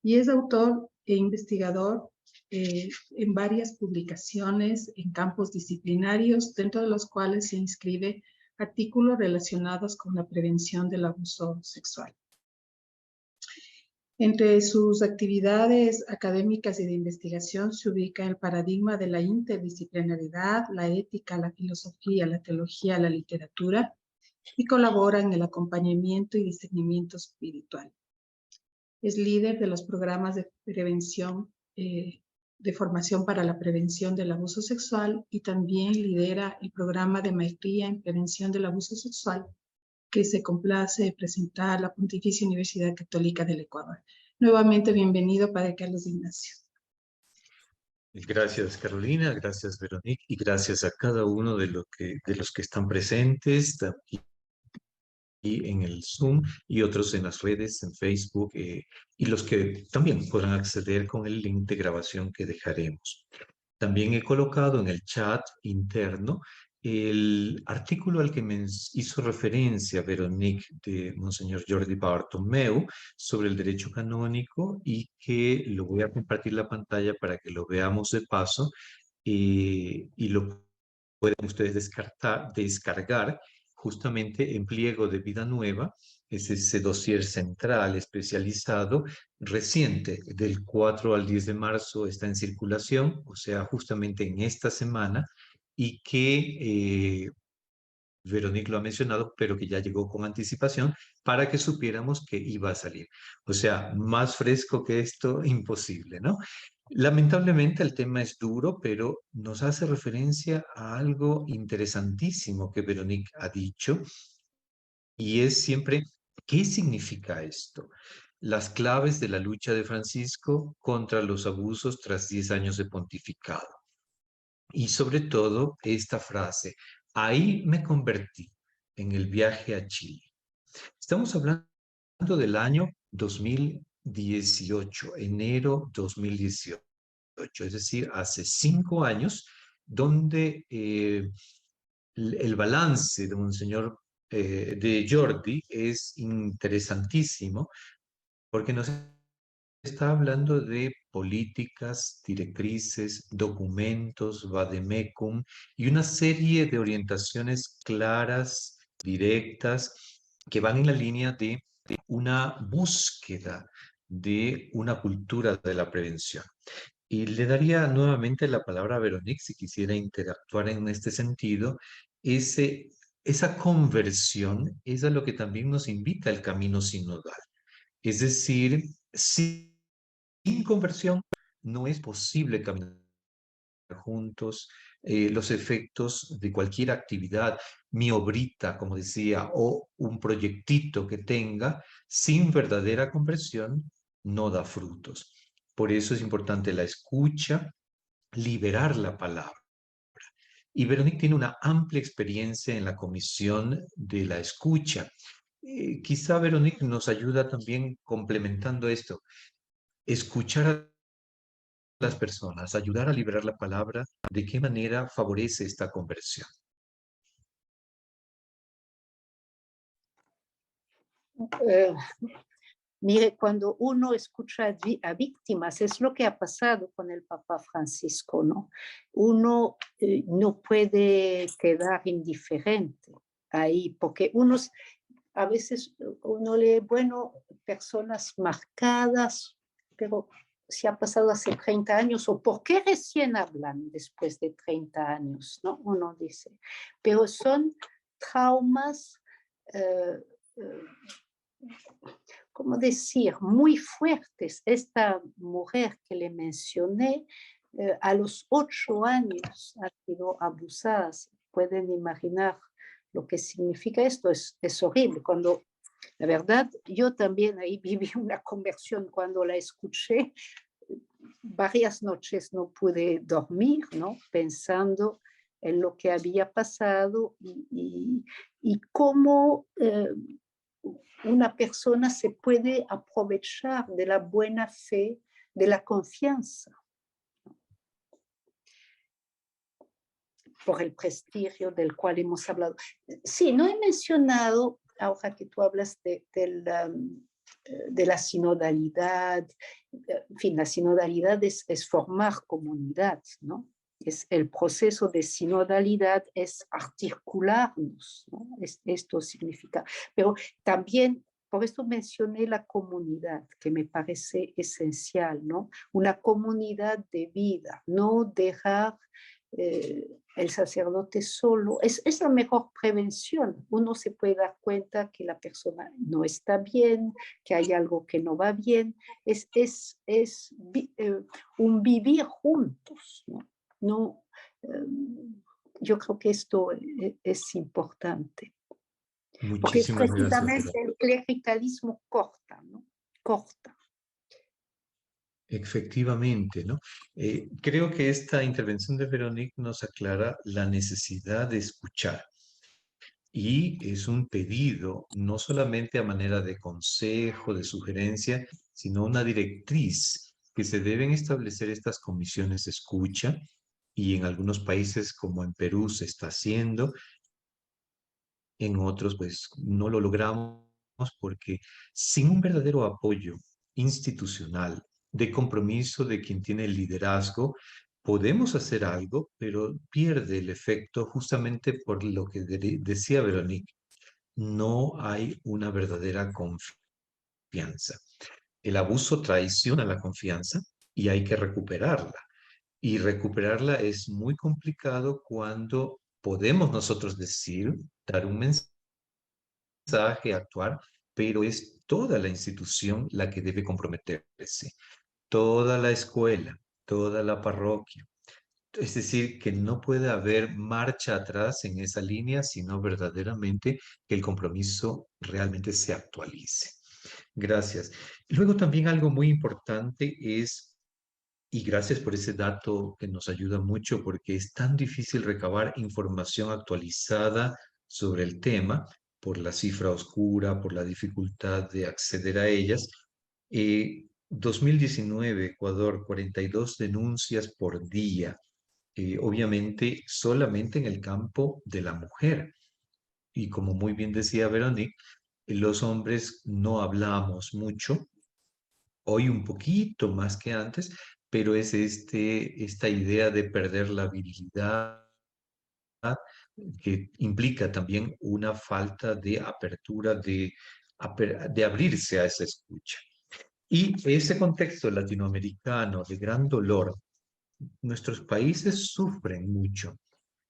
y es autor e investigador en varias publicaciones en campos disciplinarios, dentro de los cuales se inscribe artículos relacionados con la prevención del abuso sexual. Entre sus actividades académicas y de investigación se ubica el paradigma de la interdisciplinaridad, la ética, la filosofía, la teología, la literatura, y colabora en el acompañamiento y discernimiento espiritual. Es líder de los programas de prevención, de formación para la prevención del abuso sexual y también lidera el programa de maestría en prevención del abuso sexual que se complace de presentar la Pontificia Universidad Católica del Ecuador. Nuevamente, bienvenido, Padre Carlos Ignacio. Gracias, Carolina, gracias, Veronique, y gracias a cada uno de los que están presentes y en el Zoom y otros en las redes, en Facebook, y los que también podrán acceder con el link de grabación que dejaremos. También he colocado en el chat interno el artículo al que me hizo referencia Veronique de Monseñor Jordi Bartomeu sobre el derecho canónico y que lo voy a compartir la pantalla para que lo veamos de paso y lo pueden ustedes descargar justamente en Pliego de Vida Nueva. Es ese dossier central especializado reciente, del 4 al 10 de marzo está en circulación, o sea, justamente en esta semana, y que Veronique lo ha mencionado, pero que ya llegó con anticipación para que supiéramos que iba a salir. O sea, más fresco que esto, imposible, ¿no? Lamentablemente el tema es duro, pero nos hace referencia a algo interesantísimo que Veronique ha dicho, y es siempre, ¿qué significa esto? Las claves de la lucha de Francisco contra los abusos tras 10 años de pontificado. Y sobre todo esta frase, ahí me convertí en el viaje a Chile. Estamos hablando del año 2018, enero 2018, es decir, hace 5 años, donde el balance de Monseñor de Jordi es interesantísimo, porque nos está hablando de políticas, directrices, documentos, vademecum y una serie de orientaciones claras, directas, que van en la línea de una búsqueda de una cultura de la prevención. Y le daría nuevamente la palabra a Veronique si quisiera interactuar en este sentido. Esa conversión es a lo que también nos invita el camino sinodal. Es decir, sin conversión no es posible caminar juntos los efectos de cualquier actividad, mi obrita, como decía, o un proyectito que tenga, sin verdadera conversión, no da frutos. Por eso es importante la escucha, liberar la palabra. Y Veronique tiene una amplia experiencia en la comisión de la escucha. Quizá Veronique nos ayuda también complementando esto, escuchar a las personas, ayudar a liberar la palabra, ¿de qué manera favorece esta conversión? Mire, cuando uno escucha a víctimas, es lo que ha pasado con el Papa Francisco, ¿no? Uno no puede quedar indiferente ahí, porque a veces uno lee, bueno, personas marcadas, pero si ha pasado hace 30 años o por qué recién hablan después de 30 años, ¿no? Uno dice, pero son traumas, ¿cómo decir?, muy fuertes. Esta mujer que le mencioné, a los 8 años ha sido abusada. Pueden imaginar lo que significa esto, es horrible. Cuando, la verdad, yo también ahí viví una conversión cuando la escuché. Varias noches no pude dormir, ¿no? Pensando en lo que había pasado y cómo una persona se puede aprovechar de la buena fe, de la confianza, por el prestigio del cual hemos hablado. Sí, no he mencionado, ahora que tú hablas de la sinodalidad, en fin, la sinodalidad es formar comunidad, ¿no? El proceso de sinodalidad es articularnos, ¿no? Esto significa, pero también, por esto mencioné la comunidad, que me parece esencial, ¿no? Una comunidad de vida, no dejar el sacerdote solo, es la mejor prevención. Uno se puede dar cuenta que la persona no está bien, que hay algo que no va bien, es un vivir juntos, ¿no? No, yo creo que esto es importante. Porque Muchísimas gracias. precisamente el clericalismo corta, ¿no? Corta. Efectivamente, ¿no? Creo que esta intervención de Veronique nos aclara la necesidad de escuchar. Y es un pedido, no solamente a manera de consejo, de sugerencia, sino una directriz que se deben establecer estas comisiones de escucha y en algunos países como en Perú se está haciendo, en otros pues no lo logramos porque sin un verdadero apoyo institucional, de compromiso de quien tiene el liderazgo, podemos hacer algo, pero pierde el efecto justamente por lo que decía Veronique. No hay una verdadera confianza. El abuso traiciona la confianza y hay que recuperarla. Y recuperarla es muy complicado cuando podemos nosotros decir, dar un mensaje, actuar, pero es toda la institución la que debe comprometerse. Toda la escuela, toda la parroquia. Es decir, que no puede haber marcha atrás en esa línea, sino verdaderamente que el compromiso realmente se actualice. Gracias. Luego también algo muy importante es, y gracias por ese dato que nos ayuda mucho, porque es tan difícil recabar información actualizada sobre el tema por la cifra oscura, por la dificultad de acceder a ellas. 2019, Ecuador, 42 denuncias por día, obviamente solamente en el campo de la mujer. Y como muy bien decía Veronique, los hombres no hablamos mucho, hoy un poquito más que antes, pero es esta idea de perder la virilidad que implica también una falta de apertura, de abrirse a esa escucha. Y ese contexto latinoamericano de gran dolor, nuestros países sufren mucho.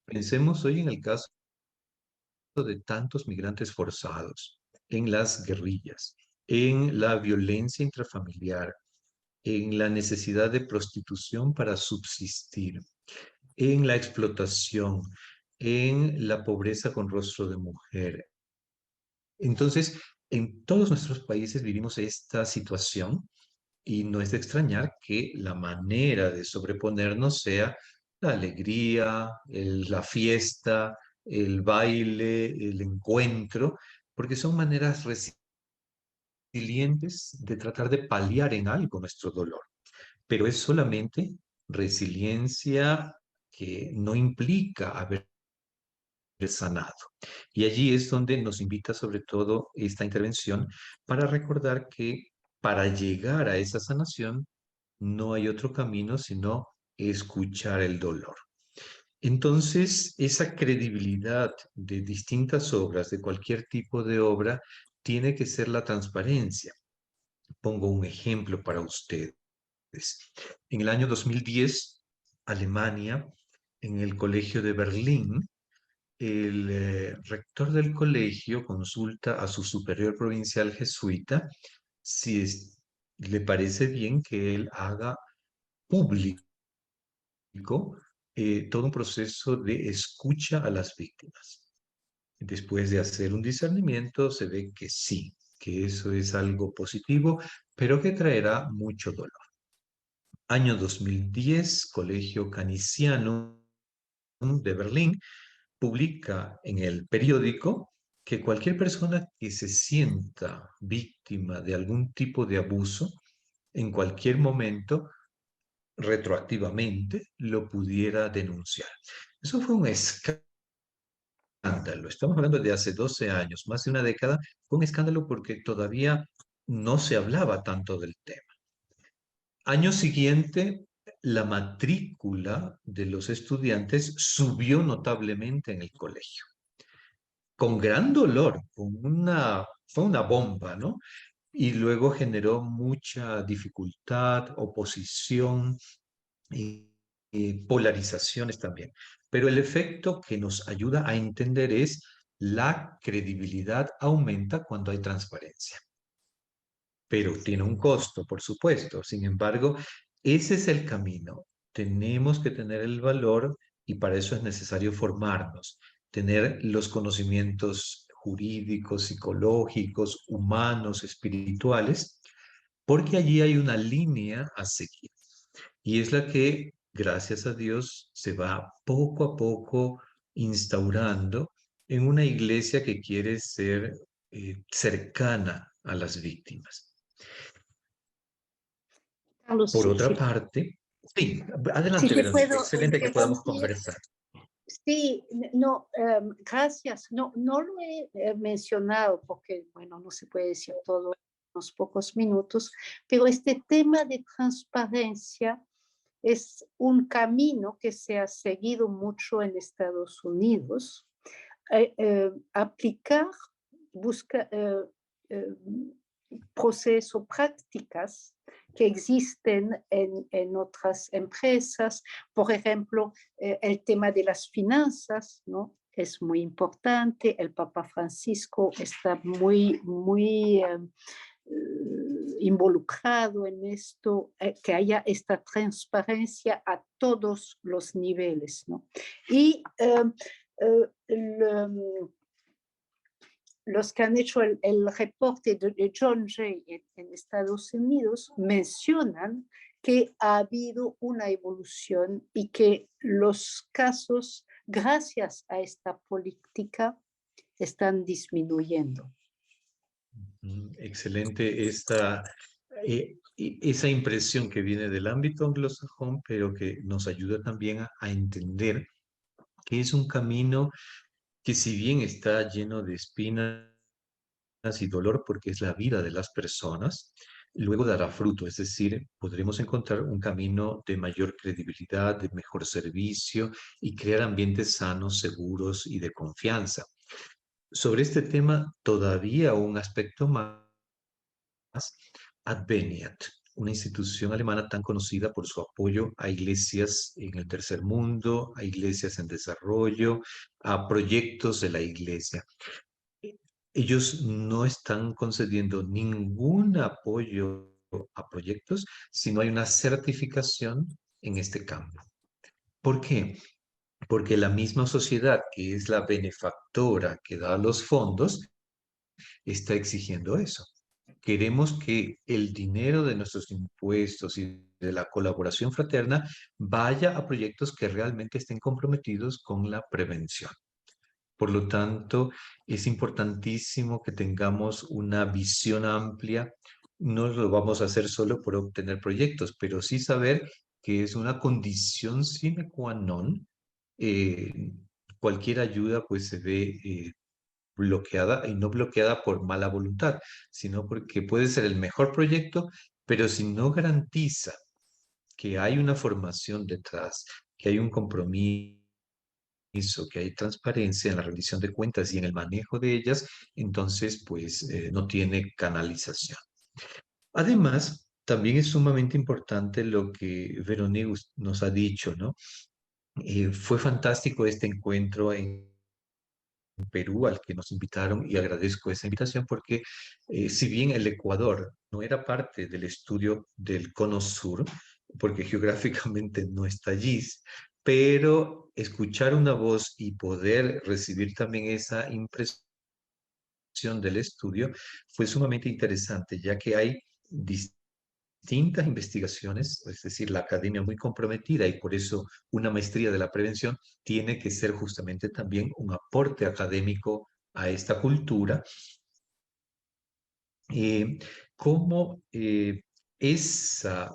Pensemos hoy en el caso de tantos migrantes forzados, en las guerrillas, en la violencia intrafamiliar, en la necesidad de prostitución para subsistir, en la explotación, en la pobreza con rostro de mujer. Entonces, en todos nuestros países vivimos esta situación y no es de extrañar que la manera de sobreponernos sea la alegría, la fiesta, el baile, el encuentro, porque son maneras resilientes de tratar de paliar en algo nuestro dolor. Pero es solamente resiliencia que no implica haber sanado. Y allí es donde nos invita sobre todo esta intervención para recordar que para llegar a esa sanación no hay otro camino sino escuchar el dolor. Entonces, esa credibilidad de distintas obras, de cualquier tipo de obra, tiene que ser la transparencia. Pongo un ejemplo para usted. En el año 2010, Alemania, en el colegio de Berlín, el rector del colegio consulta a su superior provincial jesuita si le parece bien que él haga público todo un proceso de escucha a las víctimas. Después de hacer un discernimiento, se ve que sí, que eso es algo positivo, pero que traerá mucho dolor. Año 2010, Colegio Canisiano de Berlín publica en el periódico que cualquier persona que se sienta víctima de algún tipo de abuso, en cualquier momento, retroactivamente, lo pudiera denunciar. Eso fue un escándalo. Estamos hablando de hace 12 años, más de una década. Fue un escándalo porque todavía no se hablaba tanto del tema. Año siguiente, la matrícula de los estudiantes subió notablemente en el colegio. Con gran dolor, fue una bomba, ¿no? Y luego generó mucha dificultad, oposición y polarizaciones también. Pero el efecto que nos ayuda a entender es la credibilidad aumenta cuando hay transparencia. Pero tiene un costo, por supuesto. Sin embargo, ese es el camino. Tenemos que tener el valor y para eso es necesario formarnos, tener los conocimientos jurídicos, psicológicos, humanos, espirituales, porque allí hay una línea a seguir. Y es la que, gracias a Dios, se va poco a poco instaurando en una iglesia que quiere ser cercana a las víctimas. Carlos, Por otra si parte, sí, adelante, te Verónica, puedo excelente que podamos interrumpir. conversar. Sí, no, gracias. No, no lo he mencionado porque, bueno, no se puede decir todo en unos pocos minutos, pero este tema de transparencia es un camino que se ha seguido mucho en Estados Unidos. Aplicar, buscar procesos, prácticas que existen en otras empresas. Por ejemplo, el tema de las finanzas, ¿no? Es muy importante. El Papa Francisco está muy involucrado en esto, que haya esta transparencia a todos los niveles, ¿no? Y los que han hecho el reporte de John Jay en Estados Unidos mencionan que ha habido una evolución y que los casos, gracias a esta política, están disminuyendo. Excelente esa impresión que viene del ámbito anglosajón, pero que nos ayuda también a entender que es un camino que si bien está lleno de espinas y dolor porque es la vida de las personas, luego dará fruto, es decir, podremos encontrar un camino de mayor credibilidad, de mejor servicio y crear ambientes sanos, seguros y de confianza. Sobre este tema, todavía un aspecto más, Adveniat, una institución alemana tan conocida por su apoyo a iglesias en el tercer mundo, a iglesias en desarrollo, a proyectos de la iglesia. Ellos no están concediendo ningún apoyo a proyectos si no hay una certificación en este campo. ¿Por qué? Porque la misma sociedad, que es la benefactora que da los fondos, está exigiendo eso. Queremos que el dinero de nuestros impuestos y de la colaboración fraterna vaya a proyectos que realmente estén comprometidos con la prevención. Por lo tanto, es importantísimo que tengamos una visión amplia. No lo vamos a hacer solo por obtener proyectos, pero sí saber que es una condición sine qua non. Cualquier ayuda pues se ve bloqueada y no bloqueada por mala voluntad, sino porque puede ser el mejor proyecto, pero si no garantiza que hay una formación detrás, que hay un compromiso, que hay transparencia en la rendición de cuentas y en el manejo de ellas, entonces pues no tiene canalización. Además, también es sumamente importante lo que Veronique nos ha dicho, ¿no? Fue fantástico este encuentro en Perú al que nos invitaron y agradezco esa invitación porque si bien el Ecuador no era parte del estudio del Cono Sur, porque geográficamente no está allí, pero escuchar una voz y poder recibir también esa impresión del estudio fue sumamente interesante, ya que hay distintas investigaciones, es decir, la academia muy comprometida y por eso una maestría de la prevención tiene que ser justamente también un aporte académico a esta cultura, eh, cómo esa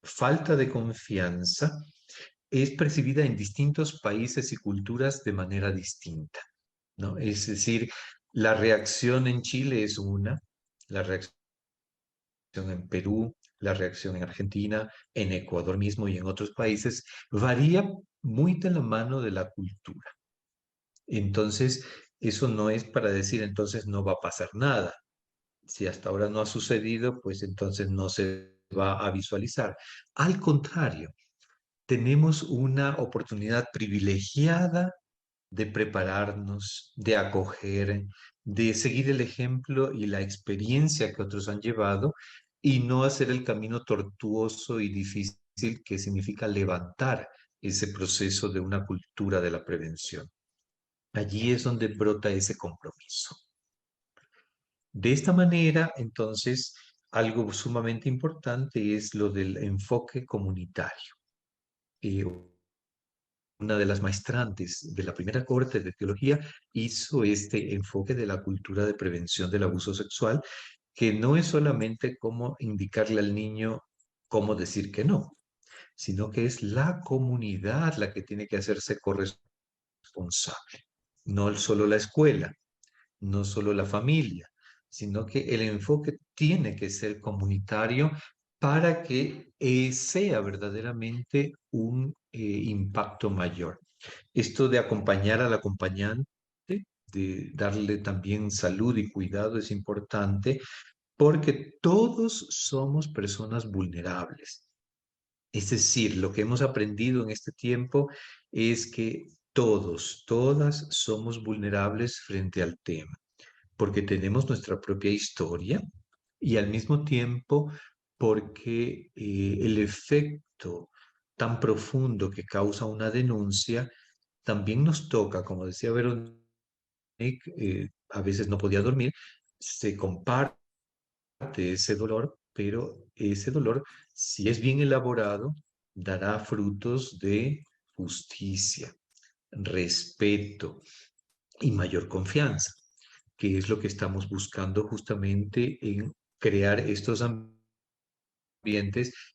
falta de confianza es percibida en distintos países y culturas de manera distinta, ¿no? Es decir, la reacción en Chile es una, la reacción en Perú, la reacción en Argentina, en Ecuador mismo y en otros países, varía muy de la mano de la cultura. Entonces, eso no es para decir entonces no va a pasar nada. Si hasta ahora no ha sucedido, pues entonces no se va a visualizar. Al contrario, tenemos una oportunidad privilegiada de prepararnos, de acoger, de seguir el ejemplo y la experiencia que otros han llevado y no hacer el camino tortuoso y difícil que significa levantar ese proceso de una cultura de la prevención. Allí es donde brota ese compromiso. De esta manera, entonces, algo sumamente importante es lo del enfoque comunitario. Una de las maestrantes de la primera corte de teología hizo este enfoque de la cultura de prevención del abuso sexual, que no es solamente cómo indicarle al niño cómo decir que no, sino que es la comunidad la que tiene que hacerse corresponsable, no solo la escuela, no solo la familia, sino que el enfoque tiene que ser comunitario para que sea verdaderamente un impacto mayor. Esto de acompañar al acompañante, de darle también salud y cuidado es importante porque todos somos personas vulnerables. Es decir, lo que hemos aprendido en este tiempo es que todos, todas somos vulnerables frente al tema porque tenemos nuestra propia historia y al mismo tiempo porque el efecto tan profundo que causa una denuncia también nos toca, como decía Verónica, a veces no podía dormir, se comparte ese dolor, pero ese dolor, si es bien elaborado, dará frutos de justicia, respeto y mayor confianza, que es lo que estamos buscando justamente en crear estos ambientes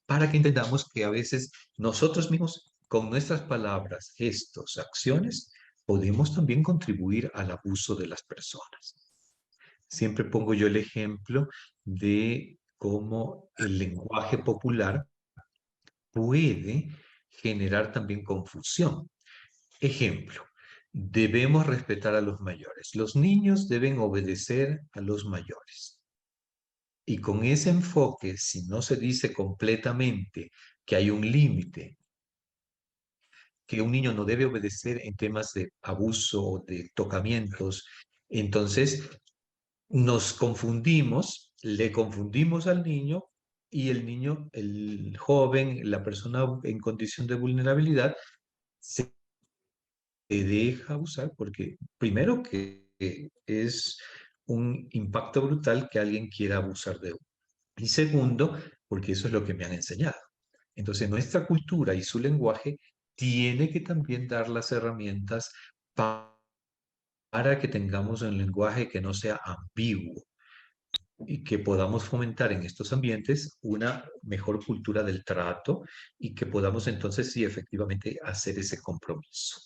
para que entendamos que a veces nosotros mismos, con nuestras palabras, gestos, acciones, podemos también contribuir al abuso de las personas. Siempre pongo yo el ejemplo de cómo el lenguaje popular puede generar también confusión. Ejemplo, debemos respetar a los mayores. Los niños deben obedecer a los mayores. Y con ese enfoque, si no se dice completamente que hay un límite, que un niño no debe obedecer en temas de abuso o de tocamientos, entonces nos confundimos, le confundimos al niño y el niño, el joven, la persona en condición de vulnerabilidad, se deja usar porque primero que es un impacto brutal que alguien quiera abusar de uno. Y segundo, porque eso es lo que me han enseñado. Entonces, nuestra cultura y su lenguaje tiene que también dar las herramientas para que tengamos un lenguaje que no sea ambiguo y que podamos fomentar en estos ambientes una mejor cultura del trato y que podamos entonces sí efectivamente hacer ese compromiso.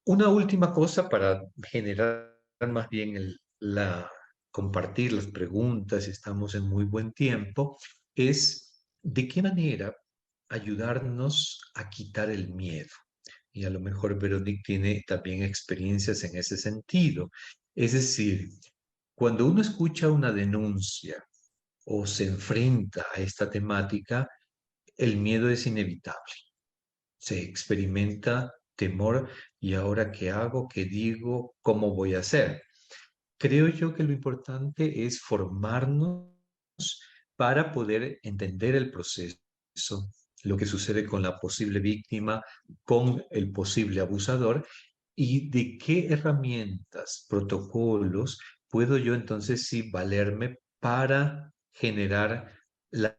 Una última cosa para generar más bien compartir las preguntas, estamos en muy buen tiempo, es de qué manera ayudarnos a quitar el miedo. Y a lo mejor Veronique tiene también experiencias en ese sentido. Es decir, cuando uno escucha una denuncia o se enfrenta a esta temática, el miedo es inevitable. Se experimenta temor y ahora qué hago, qué digo, cómo voy a hacer. Creo yo que lo importante es formarnos para poder entender el proceso, lo que sucede con la posible víctima, con el posible abusador y de qué herramientas, protocolos puedo yo entonces sí valerme para generar la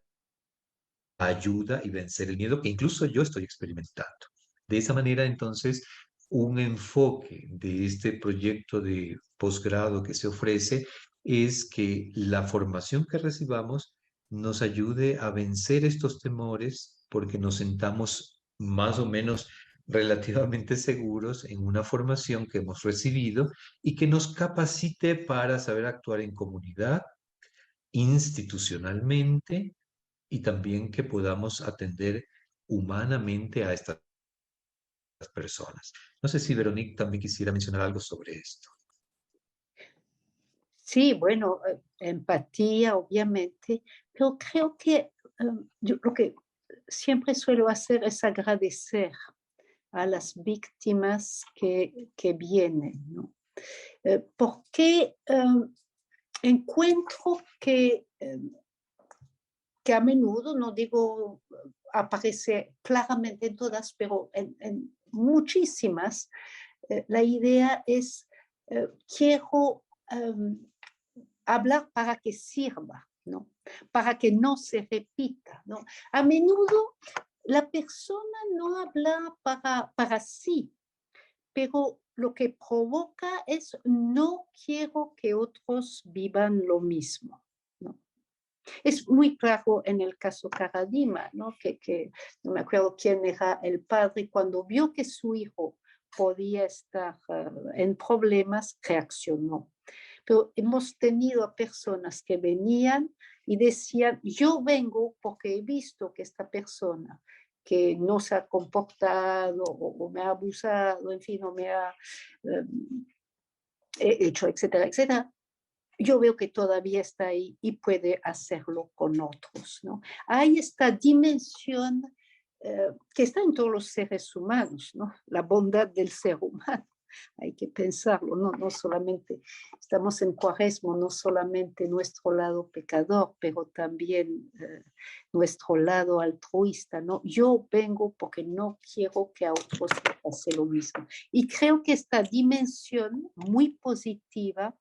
ayuda y vencer el miedo que incluso yo estoy experimentando. De esa manera, entonces, un enfoque de este proyecto de posgrado que se ofrece es que la formación que recibamos nos ayude a vencer estos temores porque nos sentamos más o menos relativamente seguros en una formación que hemos recibido y que nos capacite para saber actuar en comunidad, institucionalmente y también que podamos atender humanamente a estas personas. No sé si Veronique también quisiera mencionar algo sobre esto. Sí, bueno, empatía, obviamente, pero creo que yo lo que siempre suelo hacer es agradecer a las víctimas que vienen, ¿no? Porque encuentro que a menudo, no digo aparece claramente en todas, pero en muchísimas, la idea es quiero hablar para que sirva, ¿no? Para que no se repita, ¿no? A menudo la persona no habla para sí, pero lo que provoca es no quiero que otros vivan lo mismo, ¿no? Es muy claro en el caso Karadima, ¿no? Que no me acuerdo quién era el padre, cuando vio que su hijo podía estar en problemas, reaccionó. Pero hemos tenido a personas que venían y decían, yo vengo porque he visto que esta persona que no se ha comportado o me ha abusado, en fin, o me ha hecho, etcétera, etcétera, yo veo que todavía está ahí y puede hacerlo con otros, ¿no? Hay esta dimensión que está en todos los seres humanos, ¿no? La bondad del ser humano. Hay que pensarlo, no solamente estamos en Cuaresma, no solamente nuestro lado pecador, pero también nuestro lado altruista, ¿no? Yo vengo porque no quiero que a otros les pase lo mismo. Y creo que esta dimensión muy positiva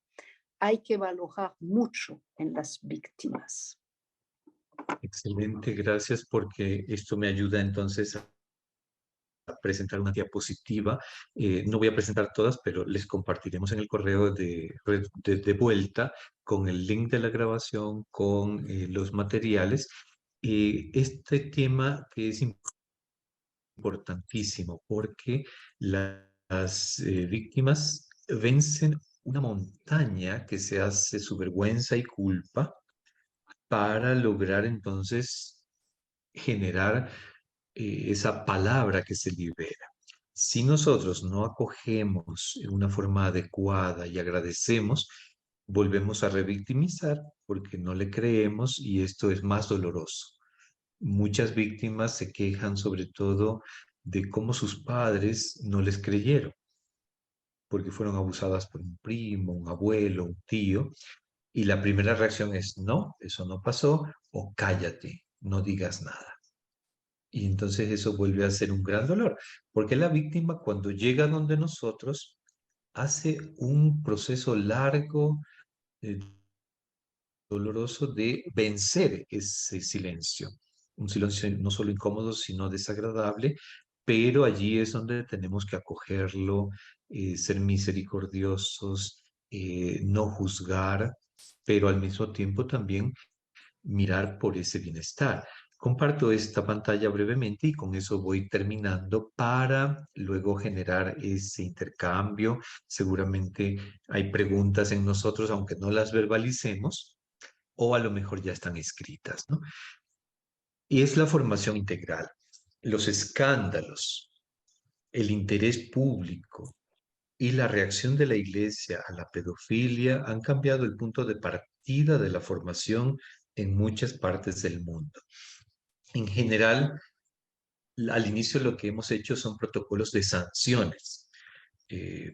hay que valorar mucho en las víctimas. Excelente, gracias porque esto me ayuda entonces a presentar una diapositiva. No voy a presentar todas, pero les compartiremos en el correo de vuelta con el link de la grabación, con los materiales. Este tema que es importantísimo porque las víctimas vencen una montaña que se hace su vergüenza y culpa para lograr entonces generar esa palabra que se libera. Si nosotros no acogemos de una forma adecuada y agradecemos, volvemos a revictimizar porque no le creemos y esto es más doloroso. Muchas víctimas se quejan sobre todo de cómo sus padres no les creyeron, porque fueron abusadas por un primo, un abuelo, un tío, y la primera reacción es, no, eso no pasó, o cállate, no digas nada. Y entonces eso vuelve a ser un gran dolor, porque la víctima cuando llega donde nosotros hace un proceso largo, eh, doloroso de vencer ese silencio. Un silencio no solo incómodo, sino desagradable, pero allí es donde tenemos que acogerlo, ser misericordiosos, no juzgar, pero al mismo tiempo también mirar por ese bienestar. Comparto esta pantalla brevemente y con eso voy terminando para luego generar ese intercambio. Seguramente hay preguntas en nosotros, aunque no las verbalicemos, o a lo mejor ya están escritas, ¿no? Y es la formación integral, los escándalos, el interés público y la reacción de la Iglesia a la pedofilia han cambiado el punto de partida de la formación en muchas partes del mundo. En general, al inicio lo que hemos hecho son protocolos de sanciones,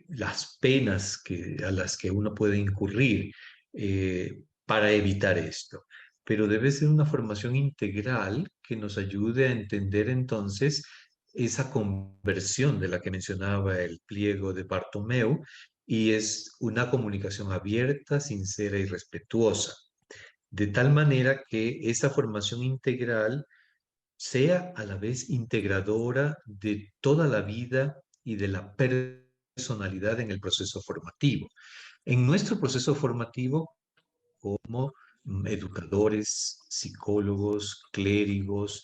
las penas a las que uno puede incurrir para evitar esto. Pero debe ser una formación integral que nos ayude a entender entonces esa conversión de la que mencionaba el pliego de Bartomeu, y es una comunicación abierta, sincera y respetuosa, de tal manera que esa formación integral sea a la vez integradora de toda la vida y de la personalidad en el proceso formativo. En nuestro proceso formativo, como educadores, psicólogos, clérigos,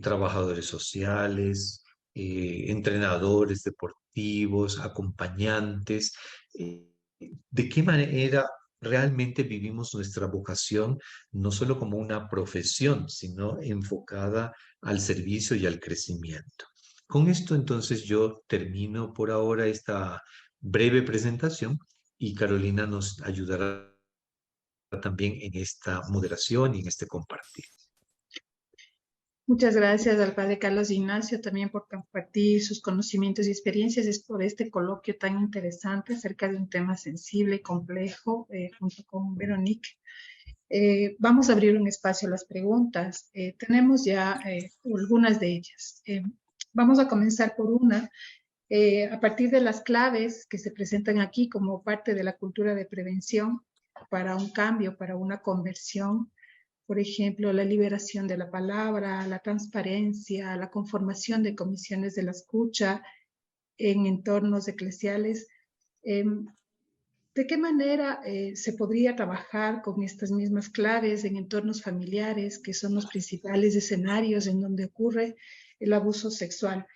trabajadores sociales, entrenadores deportivos, acompañantes, ¿de qué manera realmente vivimos nuestra vocación, no solo como una profesión, sino enfocada al servicio y al crecimiento? Con esto entonces yo termino por ahora esta breve presentación y Carolina nos ayudará también en esta moderación y en este compartir. Muchas gracias al padre Carlos Ignacio también por compartir sus conocimientos y experiencias, es por este coloquio tan interesante acerca de un tema sensible y complejo, junto con Veronique. Vamos a abrir un espacio a las preguntas. Tenemos ya algunas de ellas. Vamos a comenzar por una. A partir de las claves que se presentan aquí como parte de la cultura de prevención para un cambio, para una conversión, por ejemplo, la liberación de la palabra, la transparencia, la conformación de comisiones de la escucha en entornos eclesiales. ¿De qué manera se podría trabajar con estas mismas claves en entornos familiares, que son los principales escenarios en donde ocurre el abuso sexual?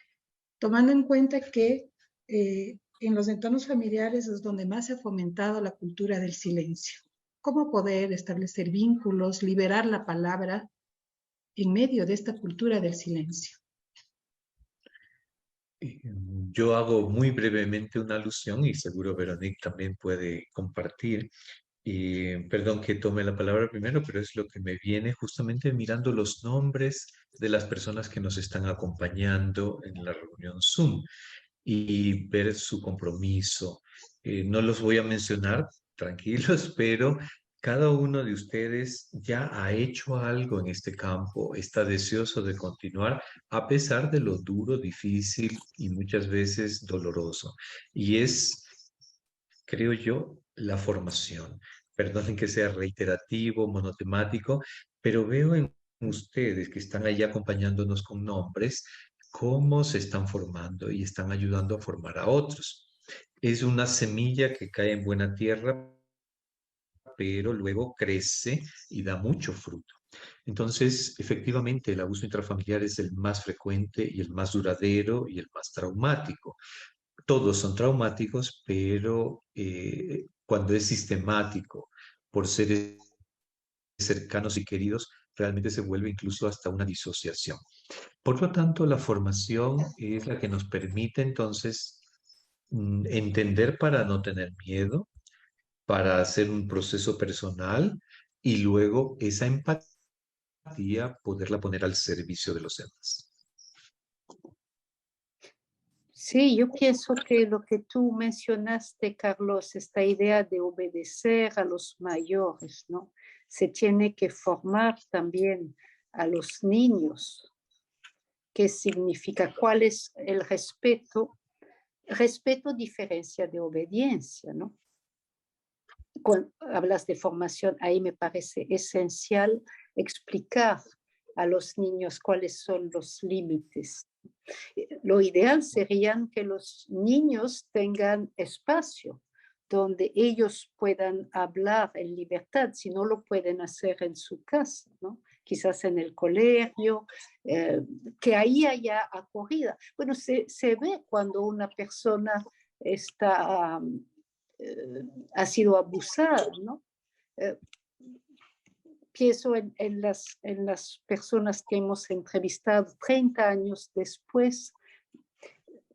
Tomando en cuenta que en los entornos familiares es donde más se ha fomentado la cultura del silencio. ¿Cómo poder establecer vínculos, liberar la palabra en medio de esta cultura del silencio? Yo hago muy brevemente una alusión y seguro Veronique también puede compartir. Perdón que tome la palabra primero, pero es lo que me viene justamente mirando los nombres de las personas que nos están acompañando en la reunión Zoom y ver su compromiso. No los voy a mencionar, tranquilos, pero cada uno de ustedes ya ha hecho algo en este campo, está deseoso de continuar a pesar de lo duro, difícil y muchas veces doloroso. Y es, creo yo, la formación. Perdonen que sea reiterativo, monotemático, pero veo en ustedes que están ahí acompañándonos con nombres, cómo se están formando y están ayudando a formar a otros. Es una semilla que cae en buena tierra, pero luego crece y da mucho fruto. Entonces, efectivamente, el abuso intrafamiliar es el más frecuente y el más duradero y el más traumático. Todos son traumáticos, pero cuando es sistemático por seres cercanos y queridos, realmente se vuelve incluso hasta una disociación. Por lo tanto, la formación es la que nos permite entonces entender para no tener miedo, para hacer un proceso personal y luego esa empatía poderla poner al servicio de los demás. Sí, yo pienso que lo que tú mencionaste, Carlos, esta idea de obedecer a los mayores, ¿no? Se tiene que formar también a los niños. ¿Qué significa? ¿Cuál es el respeto? Respeto diferencia de obediencia, ¿no? Cuando hablas de formación, ahí me parece esencial explicar a los niños cuáles son los límites. Lo ideal sería que los niños tengan espacio donde ellos puedan hablar en libertad, si no lo pueden hacer en su casa, ¿no? Quizás en el colegio, que ahí haya acogida. Bueno, se ve cuando una persona está, ha sido abusada, ¿no? Pienso en las personas que hemos entrevistado 30 años después,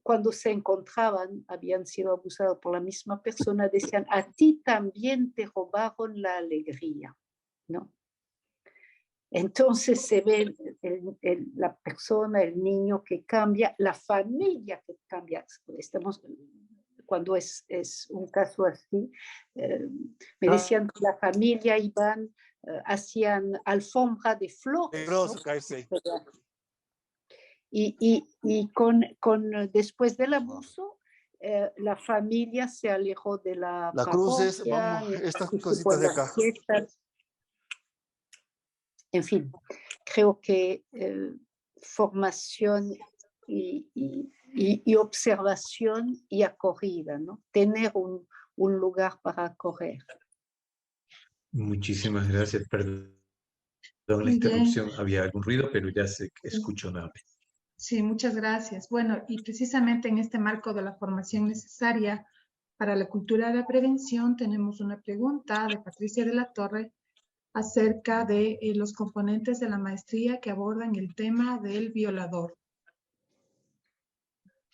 cuando se encontraban, habían sido abusados por la misma persona, decían, a ti también te robaron la alegría, ¿no? Entonces se ve la persona, el niño que cambia, la familia que cambia. Cuando es un caso así, me decían que la familia iban, hacían alfombra de flores, ¿no? Después del abuso, la familia se alejó de la cruces, parroquia, vamos, estas participó cositas en de las acá. fiestas. En fin, creo que formación y observación y acogida, ¿no? Tener un lugar para acoger. Muchísimas gracias. Perdón la Muy bien. interrupción, había algún ruido, pero ya se escuchó nuevamente. Sí, muchas gracias. Bueno, y precisamente en este marco de la formación necesaria para la cultura de la prevención, tenemos una pregunta de Patricia de la Torre acerca de los componentes de la maestría que abordan el tema del violador.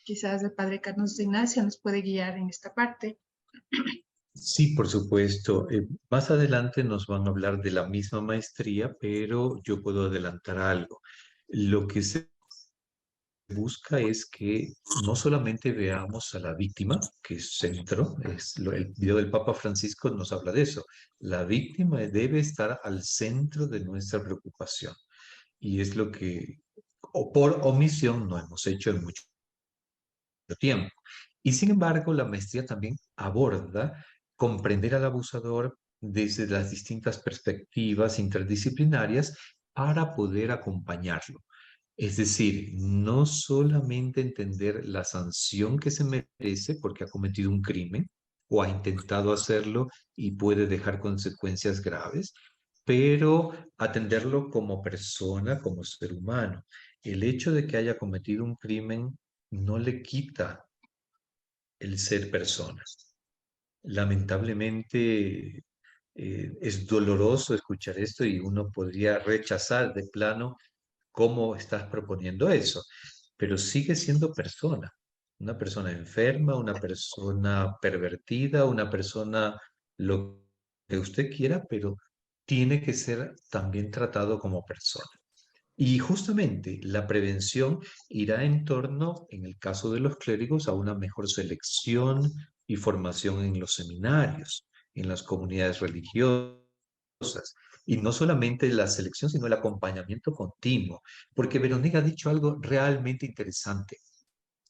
Quizás el padre Carlos Ignacio nos puede guiar en esta parte. Sí, por supuesto. Más adelante nos van a hablar de la misma maestría, pero yo puedo adelantar algo. Lo que se busca es que no solamente veamos a la víctima, que es centro, el video del Papa Francisco nos habla de eso. La víctima debe estar al centro de nuestra preocupación. Y es lo que, o por omisión, no hemos hecho en mucho tiempo. Y sin embargo, la maestría también aborda comprender al abusador desde las distintas perspectivas interdisciplinarias para poder acompañarlo. Es decir, no solamente entender la sanción que se merece porque ha cometido un crimen o ha intentado hacerlo y puede dejar consecuencias graves, pero atenderlo como persona, como ser humano. El hecho de que haya cometido un crimen no le quita el ser persona. Lamentablemente, es doloroso escuchar esto y uno podría rechazar de plano cómo estás proponiendo eso, pero sigue siendo persona, una persona enferma, una persona pervertida, una persona lo que usted quiera, pero tiene que ser también tratado como persona. Y justamente la prevención irá en torno, en el caso de los clérigos, a una mejor selección y formación en los seminarios, en las comunidades religiosas. Y no solamente la selección, sino el acompañamiento continuo. Porque Verónica ha dicho algo realmente interesante.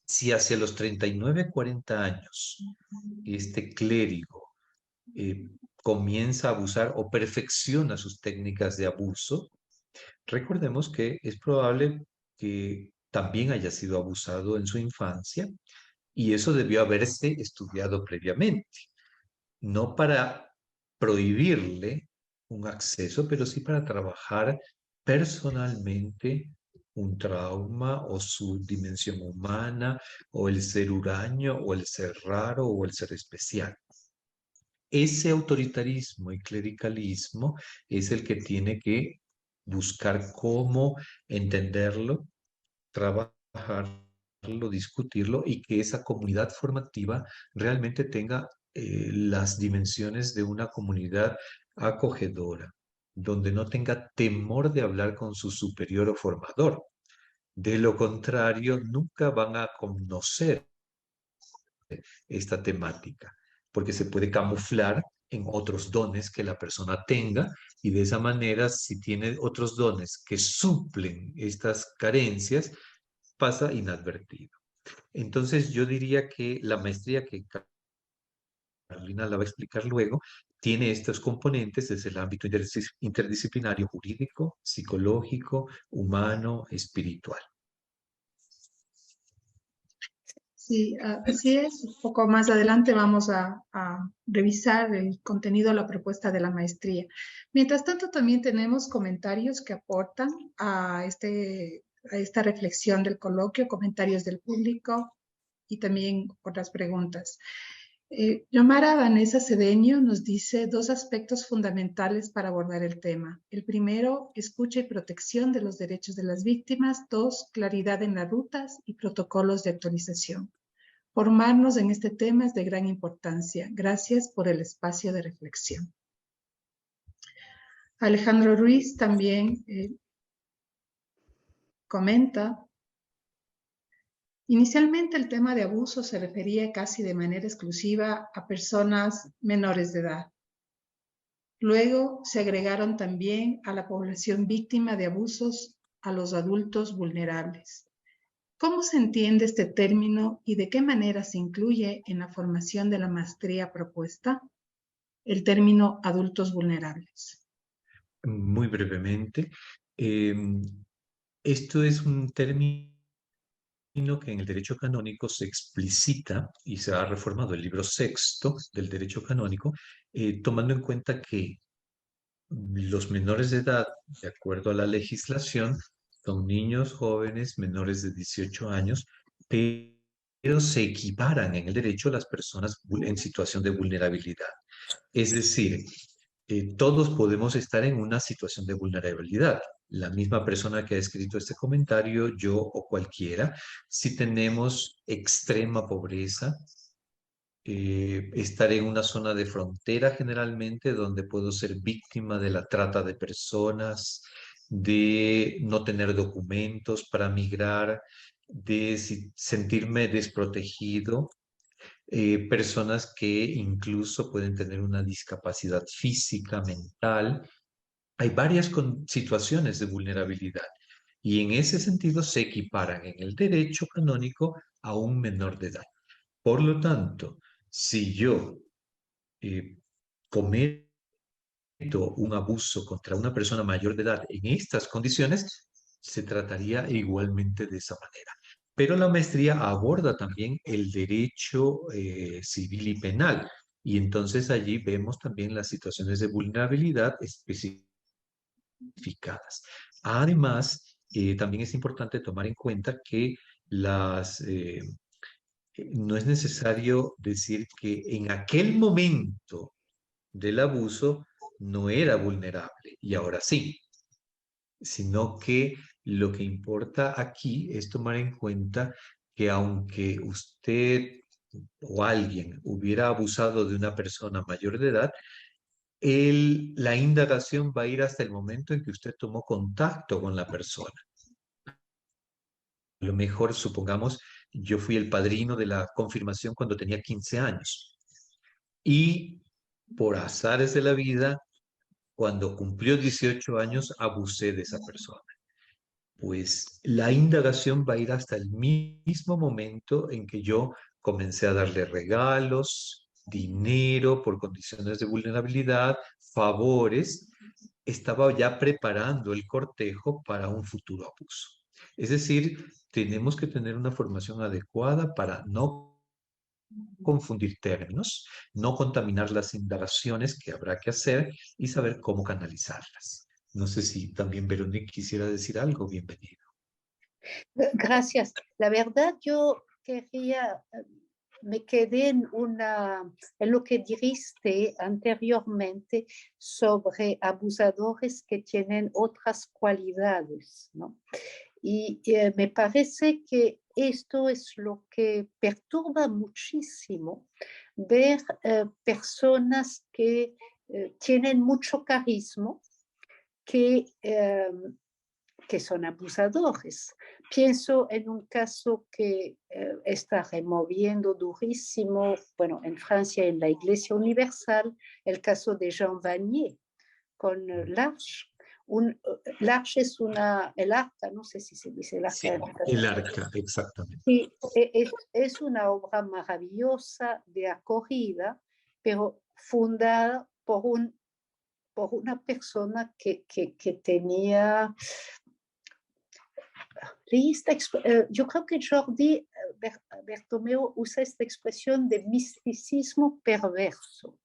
Si hacia los 39, 40 años este clérigo comienza a abusar o perfecciona sus técnicas de abuso, recordemos que es probable que también haya sido abusado en su infancia y eso debió haberse estudiado previamente, no para prohibirle un acceso, pero sí para trabajar personalmente un trauma o su dimensión humana o el ser huraño o el ser raro o el ser especial. Ese autoritarismo y clericalismo es el que tiene que buscar cómo entenderlo, trabajarlo, discutirlo y que esa comunidad formativa realmente tenga las dimensiones de una comunidad acogedora, donde no tenga temor de hablar con su superior o formador. De lo contrario, nunca van a conocer esta temática, porque se puede camuflar en otros dones que la persona tenga y de esa manera, si tiene otros dones que suplen estas carencias, pasa inadvertido. Entonces yo diría que la maestría que Carolina la va a explicar luego, tiene estos componentes desde el ámbito interdisciplinario jurídico, psicológico, humano, espiritual. Sí, así es. Un poco más adelante vamos a revisar el contenido de la propuesta de la maestría. Mientras tanto, también tenemos comentarios que aportan a esta reflexión del coloquio, comentarios del público y también otras preguntas. Yomara Vanessa Cedeño nos dice 2 aspectos fundamentales para abordar el tema. El primero, escucha y protección de los derechos de las víctimas. 2, claridad en las rutas y protocolos de actualización. Formarnos en este tema es de gran importancia. Gracias por el espacio de reflexión. Alejandro Ruiz también comenta: inicialmente el tema de abuso se refería casi de manera exclusiva a personas menores de edad. Luego se agregaron también a la población víctima de abusos a los adultos vulnerables. ¿Cómo se entiende este término y de qué manera se incluye en la formación de la maestría propuesta el término adultos vulnerables? Muy brevemente, esto es un término que en el derecho canónico se explicita y se ha reformado el libro sexto del derecho canónico, tomando en cuenta que los menores de edad, de acuerdo a la legislación, son niños jóvenes menores de 18 años, pero se equiparan en el derecho a las personas en situación de vulnerabilidad. Es decir, todos podemos estar en una situación de vulnerabilidad. La misma persona que ha escrito este comentario, yo o cualquiera, si tenemos extrema pobreza, estar en una zona de frontera generalmente donde puedo ser víctima de la trata de personas, de no tener documentos para migrar, de sentirme desprotegido, personas que incluso pueden tener una discapacidad física, mental. Hay varias situaciones de vulnerabilidad y en ese sentido se equiparan en el derecho canónico a un menor de edad. Por lo tanto, si yo cometo un abuso contra una persona mayor de edad en estas condiciones, se trataría igualmente de esa manera. Pero la maestría aborda también el derecho civil y penal. Y entonces allí vemos también las situaciones de vulnerabilidad especificadas. Además, también es importante tomar en cuenta que no es necesario decir que en aquel momento del abuso no era vulnerable y ahora sí, sino que lo que importa aquí es tomar en cuenta que aunque usted o alguien hubiera abusado de una persona mayor de edad, la indagación va a ir hasta el momento en que usted tomó contacto con la persona. A lo mejor, supongamos, yo fui el padrino de la confirmación cuando tenía 15 años y por azares de la vida, cuando cumplió 18 años, abusé de esa persona. Pues la indagación va a ir hasta el mismo momento en que yo comencé a darle regalos, dinero por condiciones de vulnerabilidad, favores. Estaba ya preparando el cortejo para un futuro abuso. Es decir, tenemos que tener una formación adecuada para no confundir términos, no contaminar las indagaciones que habrá que hacer y saber cómo canalizarlas. No sé si también Verónica quisiera decir algo. Bienvenido. Gracias. La verdad, yo quería, me quedé en lo que dijiste anteriormente sobre abusadores que tienen otras cualidades, ¿no? Y me parece que esto es lo que perturba muchísimo, ver personas que tienen mucho carisma, que son abusadores. Pienso en un caso que está removiendo durísimo, bueno, en Francia, en la Iglesia Universal, el caso de Jean Vanier con l'Arche. L'Arche es el arca, no sé si se dice el arca. Sí, el arca, exactamente. Sí, es una obra maravillosa de acogida, pero fundada por una persona que tenía... yo creo que Jordi Bertomeu usa esta expresión de misticismo perverso.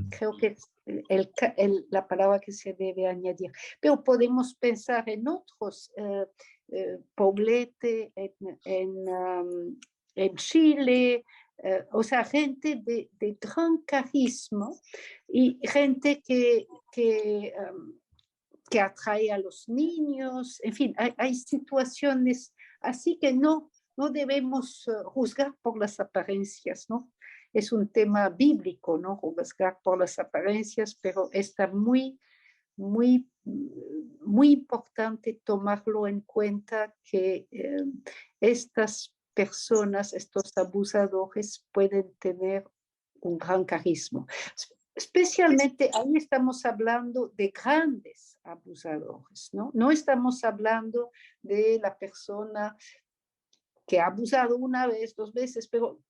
Creo que es la palabra que se debe añadir. Pero podemos pensar en otros, Poblete en Chile, o sea, gente de gran carisma y gente que atrae a los niños, en fin, hay situaciones así que no debemos juzgar por las apariencias, ¿no? Es un tema bíblico, ¿no? Juzgar por las apariencias, pero está muy muy, muy importante tomarlo en cuenta que estas personas, estos abusadores pueden tener un gran carisma. Especialmente ahí estamos hablando de grandes abusadores, ¿no? No estamos hablando de la persona que ha abusado una vez, 2 veces, pero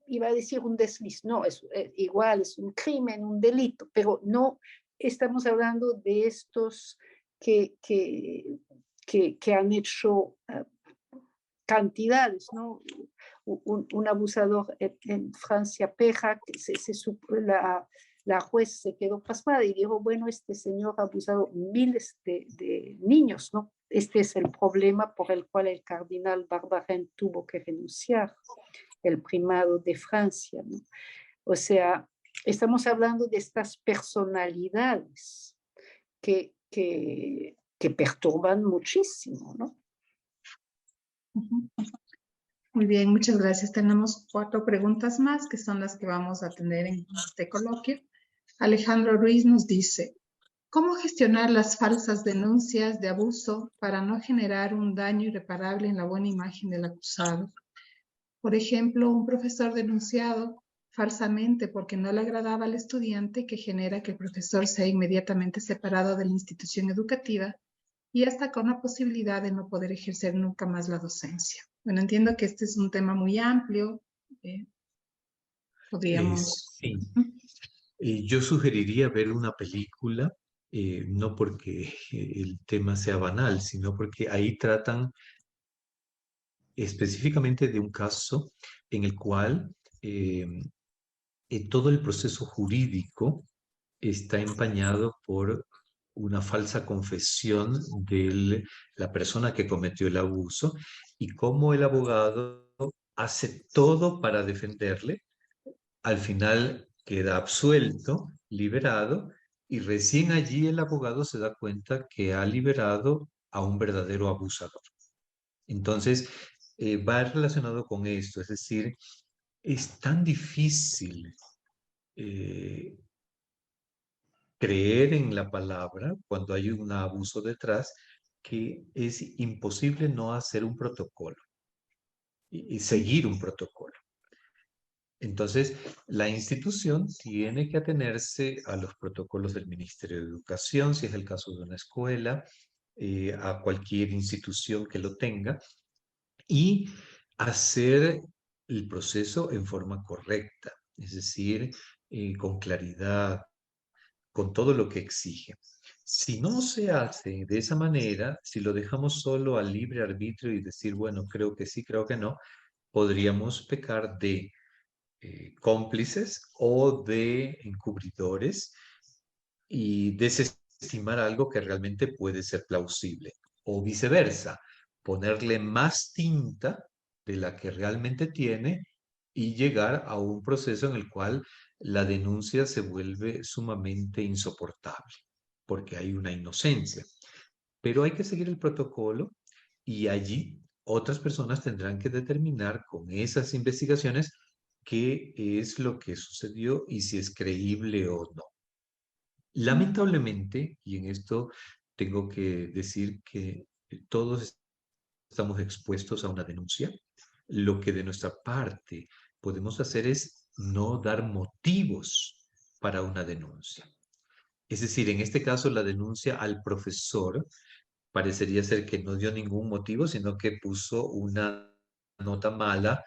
iba a decir un desliz, no, es igual, es un crimen, un delito, pero no estamos hablando de estos que han hecho cantidades, ¿no? Un abusador en Francia, Peja, que la juez se quedó pasmada y dijo, bueno, este señor ha abusado miles de niños, ¿no? Este es el problema por el cual el cardenal Barbarin tuvo que renunciar, el primado de Francia, ¿no? O sea, estamos hablando de estas personalidades que perturban muchísimo, ¿no? Muy bien, muchas gracias. Tenemos 4 preguntas más, que son las que vamos a tener en este coloquio. Alejandro Ruiz nos dice, ¿cómo gestionar las falsas denuncias de abuso para no generar un daño irreparable en la buena imagen del acusado? Por ejemplo, un profesor denunciado falsamente porque no le agradaba al estudiante, que genera que el profesor sea inmediatamente separado de la institución educativa y hasta con la posibilidad de no poder ejercer nunca más la docencia. Bueno, entiendo que este es un tema muy amplio. Podríamos... Sí. Yo sugeriría ver una película, no porque el tema sea banal, sino porque ahí tratan específicamente de un caso en el cual todo el proceso jurídico está empañado por una falsa confesión de la persona que cometió el abuso y cómo el abogado hace todo para defenderle. Al final queda absuelto, liberado, y recién allí el abogado se da cuenta que ha liberado a un verdadero abusador. Entonces, va relacionado con esto, es decir, es tan difícil creer en la palabra cuando hay un abuso detrás, que es imposible no hacer un protocolo y seguir un protocolo. Entonces, la institución tiene que atenerse a los protocolos del Ministerio de Educación, si es el caso de una escuela, a cualquier institución que lo tenga, y hacer el proceso en forma correcta, es decir, con claridad, con todo lo que exige. Si no se hace de esa manera, si lo dejamos solo al libre arbitrio y decir, bueno, creo que sí, creo que no, podríamos pecar de cómplices o de encubridores y desestimar algo que realmente puede ser plausible. O viceversa, ponerle más tinta de la que realmente tiene y llegar a un proceso en el cual la denuncia se vuelve sumamente insoportable, porque hay una inocencia. Pero hay que seguir el protocolo y allí otras personas tendrán que determinar con esas investigaciones qué es lo que sucedió y si es creíble o no. Lamentablemente, y en esto tengo que decir que todos estamos expuestos a una denuncia, lo que de nuestra parte podemos hacer es no dar motivos para una denuncia. Es decir, en este caso, la denuncia al profesor parecería ser que no dio ningún motivo, sino que puso una nota mala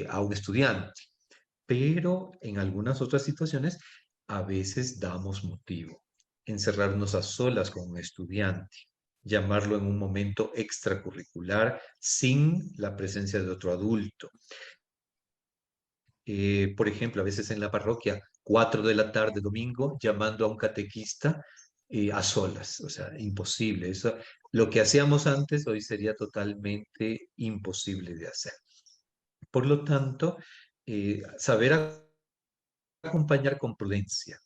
a un estudiante. Pero en algunas otras situaciones, a veces damos motivo. Encerrarnos a solas con un estudiante, llamarlo en un momento extracurricular sin la presencia de otro adulto. Por ejemplo, a veces en la parroquia, 4 de la tarde, domingo, llamando a un catequista a solas, o sea, imposible. Eso, lo que hacíamos antes hoy sería totalmente imposible de hacer. Por lo tanto, saber acompañar con prudencia,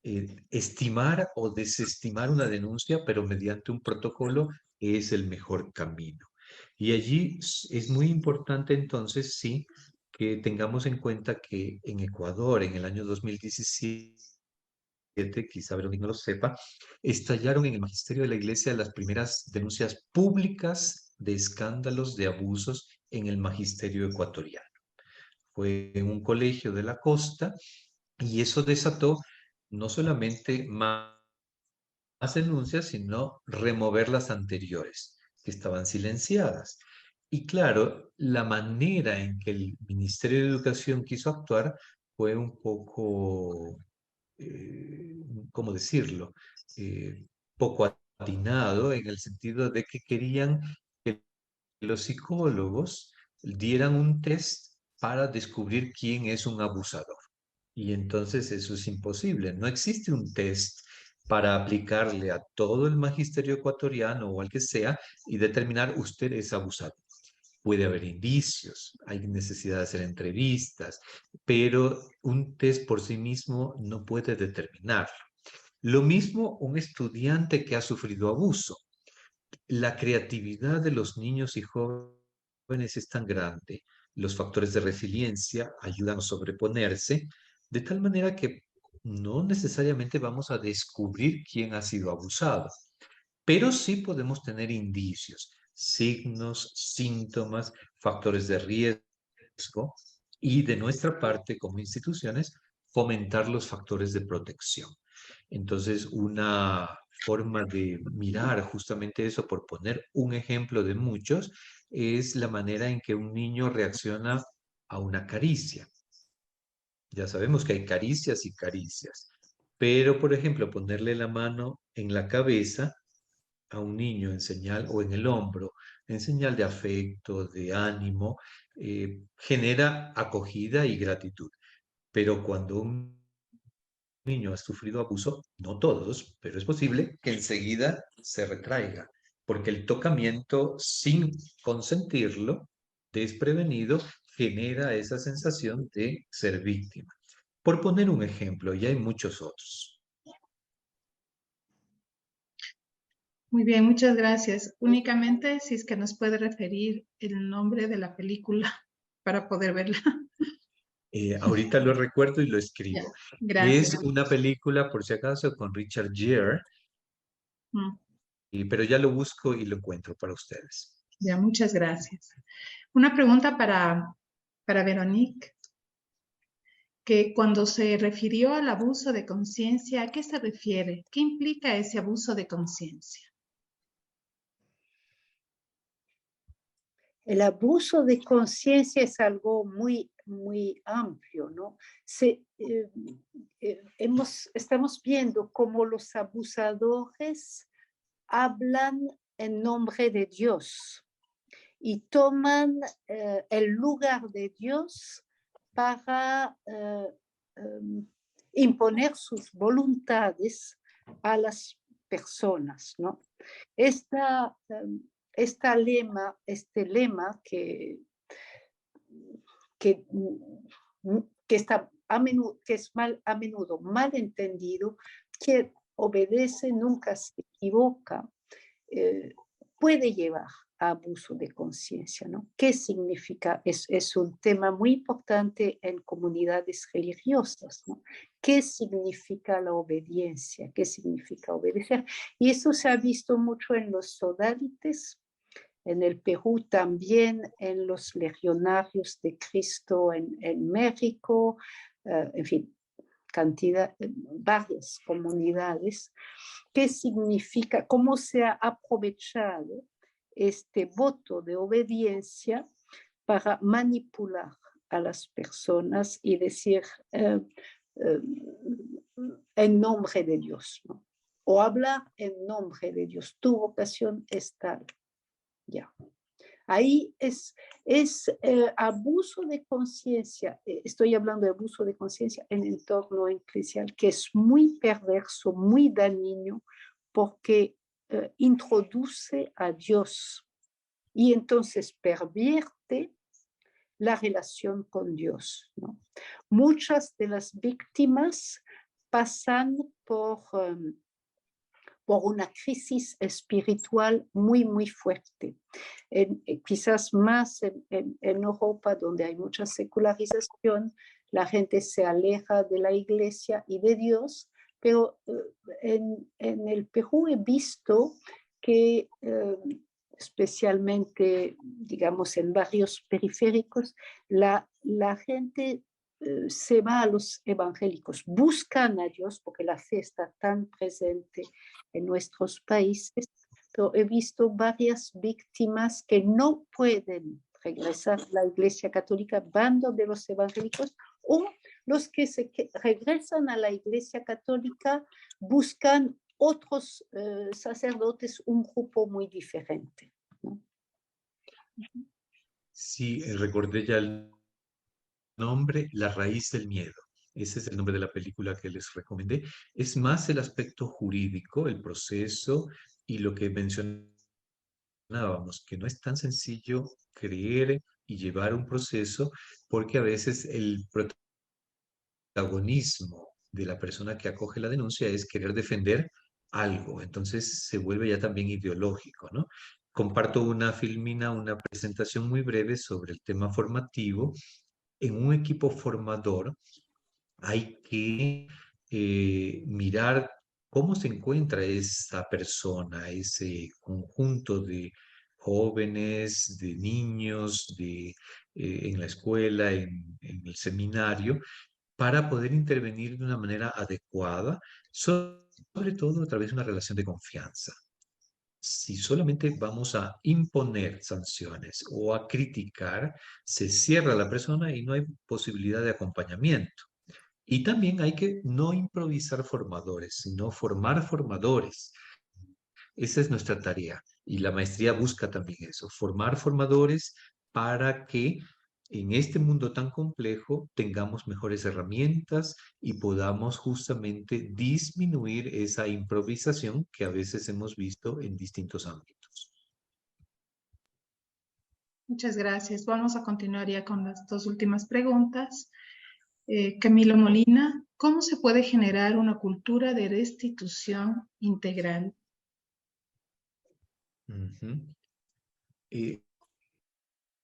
estimar o desestimar una denuncia, pero mediante un protocolo es el mejor camino. Y allí es muy importante entonces, sí, que tengamos en cuenta que en Ecuador, en el año 2017, quizá Verónica no lo sepa, estallaron en el magisterio de la iglesia las primeras denuncias públicas de escándalos de abusos en el magisterio ecuatoriano. Fue en un colegio de la costa y eso desató no solamente más denuncias, sino remover las anteriores, que estaban silenciadas. Y claro, la manera en que el Ministerio de Educación quiso actuar fue un poco, ¿cómo decirlo? Poco atinado en el sentido de que querían que los psicólogos dieran un test para descubrir quién es un abusador. Y entonces eso es imposible. No existe un test para aplicarle a todo el magisterio ecuatoriano o al que sea y determinar usted es abusador. Puede haber indicios, hay necesidad de hacer entrevistas, pero un test por sí mismo no puede determinarlo. Lo mismo un estudiante que ha sufrido abuso. La creatividad de los niños y jóvenes es tan grande, los factores de resiliencia ayudan a sobreponerse, de tal manera que no necesariamente vamos a descubrir quién ha sido abusado, pero sí podemos tener indicios, signos, síntomas, factores de riesgo y de nuestra parte como instituciones fomentar los factores de protección. Entonces, una forma de mirar justamente eso, por poner un ejemplo de muchos, es la manera en que un niño reacciona a una caricia. Ya sabemos que hay caricias y caricias, pero por ejemplo, ponerle la mano en la cabeza a un niño en señal o en el hombro, en señal de afecto, de ánimo, genera acogida y gratitud. Pero cuando un niño ha sufrido abuso, no todos, pero es posible que enseguida se retraiga, porque el tocamiento sin consentirlo, desprevenido, genera esa sensación de ser víctima. Por poner un ejemplo, y hay muchos otros. Muy bien, muchas gracias. Únicamente si es que nos puede referir el nombre de la película para poder verla. Ahorita lo recuerdo y lo escribo. Ya, gracias. Es una película, por si acaso, con Richard Gere, Mm, pero ya lo busco y lo encuentro para ustedes. Ya, muchas gracias. Una pregunta para Veronique, que cuando se refirió al abuso de conciencia, ¿a qué se refiere? ¿Qué implica ese abuso de conciencia? El abuso de conciencia es algo muy, muy amplio, ¿no? Estamos viendo cómo los abusadores hablan en nombre de Dios y toman el lugar de Dios para imponer sus voluntades a las personas, ¿no? Este lema que está que es a menudo mal entendido, que obedece, nunca se equivoca, puede llevar a abuso de conciencia, ¿no? ¿Qué significa? Es un tema muy importante en comunidades religiosas, ¿no? ¿Qué significa la obediencia? ¿Qué significa obedecer? Y eso se ha visto mucho en los sodalites, en el Perú también, en los legionarios de Cristo en México, en fin, varias comunidades. ¿Qué significa? ¿Cómo se ha aprovechado este voto de obediencia para manipular a las personas y decir en nombre de Dios, ¿no? O hablar en nombre de Dios? Tu vocación es tal. Ya. Ahí es abuso de conciencia. Estoy hablando de abuso de conciencia en el entorno eclesial, que es muy perverso, muy dañino, porque introduce a Dios y entonces pervierte la relación con Dios, ¿no? Muchas de las víctimas pasan por una crisis espiritual muy, muy fuerte. Quizás más en Europa, donde hay mucha secularización, la gente se aleja de la iglesia y de Dios, pero en el Perú he visto que especialmente, digamos, en barrios periféricos, la gente se va a los evangélicos, buscan a Dios porque la fe está tan presente en nuestros países, pero he visto varias víctimas que no pueden regresar a la Iglesia Católica, van de los evangélicos, o los que regresan a la Iglesia Católica buscan otros sacerdotes, un grupo muy diferente, ¿no? Sí, recordé ya el nombre, La raíz del miedo. Ese es el nombre de la película que les recomendé. Es más el aspecto jurídico, el proceso y lo que mencionábamos, que no es tan sencillo creer y llevar un proceso, porque a veces el protagonismo de la persona que acoge la denuncia es querer defender algo, entonces se vuelve ya también ideológico, ¿no? Comparto una filmina, una presentación muy breve sobre el tema formativo. En un equipo formador hay que mirar cómo se encuentra esa persona, ese conjunto de jóvenes, de niños, en la escuela, en el seminario, para poder intervenir de una manera adecuada, sobre todo a través de una relación de confianza. Si solamente vamos a imponer sanciones o a criticar, se cierra la persona y no hay posibilidad de acompañamiento. Y también hay que no improvisar formadores, sino formar formadores. Esa es nuestra tarea. Y la maestría busca también eso, formar formadores para que en este mundo tan complejo tengamos mejores herramientas y podamos justamente disminuir esa improvisación que a veces hemos visto en distintos ámbitos. Muchas gracias. Vamos a continuar ya con las dos últimas preguntas. Camilo Molina, ¿cómo se puede generar una cultura de restitución integral?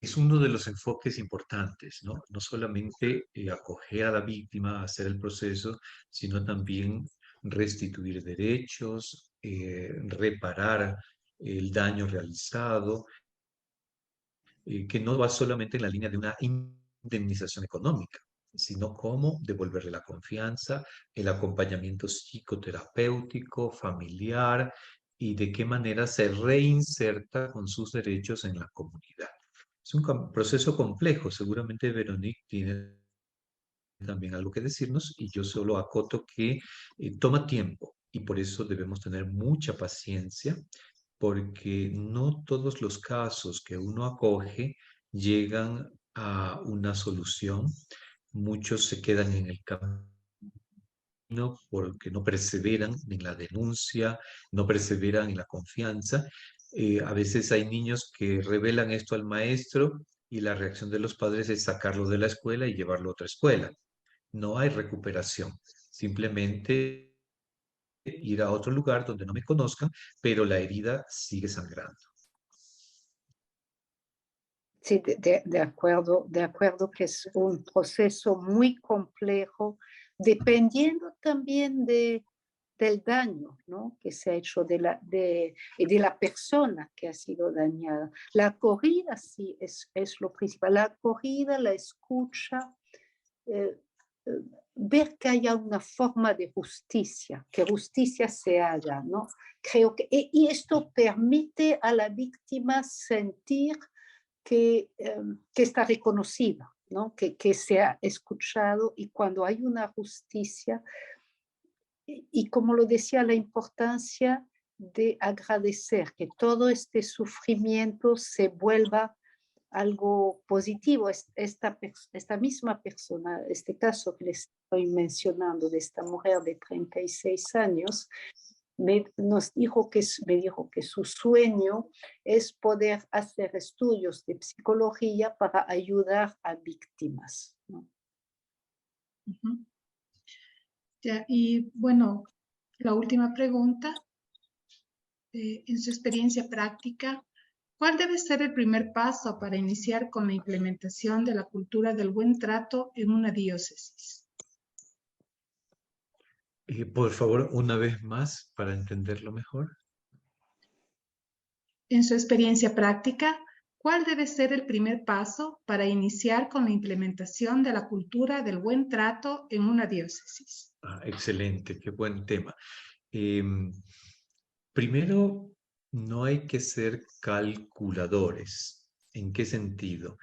Es uno de los enfoques importantes, ¿no? No solamente acoger a la víctima, hacer el proceso, sino también restituir derechos, reparar el daño realizado, que no va solamente en la línea de una indemnización económica, sino cómo devolverle la confianza, el acompañamiento psicoterapéutico, familiar y de qué manera se reinserta con sus derechos en la comunidad. Es un proceso complejo, seguramente Veronique tiene también algo que decirnos y yo solo acoto que toma tiempo y por eso debemos tener mucha paciencia porque no todos los casos que uno acoge llegan a una solución. Muchos se quedan en el camino porque no perseveran en la denuncia, no perseveran en la confianza. A veces hay niños que revelan esto al maestro y la reacción de los padres es sacarlo de la escuela y llevarlo a otra escuela. No hay recuperación, simplemente ir a otro lugar donde no me conozcan, pero la herida sigue sangrando. Sí, de acuerdo que es un proceso muy complejo, dependiendo también del daño, ¿no?, que se ha hecho de la persona que ha sido dañada. La acogida sí es lo principal, la acogida, la escucha, ver que haya una forma de justicia, que justicia se haga, ¿no? Creo que, y esto permite a la víctima sentir que está reconocida, ¿no? Que se ha escuchado, y cuando hay una justicia, y como lo decía, la importancia de agradecer que todo este sufrimiento se vuelva algo positivo. Esta misma persona, este caso que les estoy mencionando de esta mujer de 36 años, me dijo que su sueño es poder hacer estudios de psicología para ayudar a víctimas, ¿no? Uh-huh. Ya, y bueno, la última pregunta, en su experiencia práctica, ¿cuál debe ser el primer paso para iniciar con la implementación de la cultura del buen trato en una diócesis? Por favor, una vez más para entenderlo mejor. En su experiencia práctica, ¿cuál debe ser el primer paso para iniciar con la implementación de la cultura del buen trato en una diócesis? Excelente, qué buen tema. Primero, no hay que ser calculadores. ¿En qué sentido?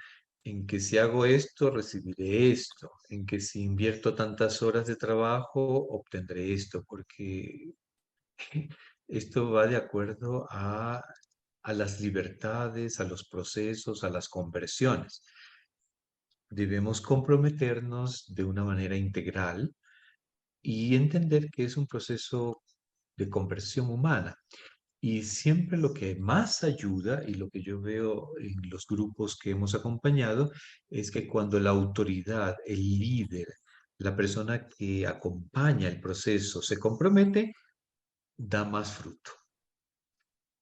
En que si hago esto, recibiré esto. En que si invierto tantas horas de trabajo, obtendré esto, porque esto va de acuerdo a las libertades, a los procesos, a las conversiones. Debemos comprometernos de una manera integral y entender que es un proceso de conversión humana. Y siempre lo que más ayuda, y lo que yo veo en los grupos que hemos acompañado, es que cuando la autoridad, el líder, la persona que acompaña el proceso se compromete, da más fruto.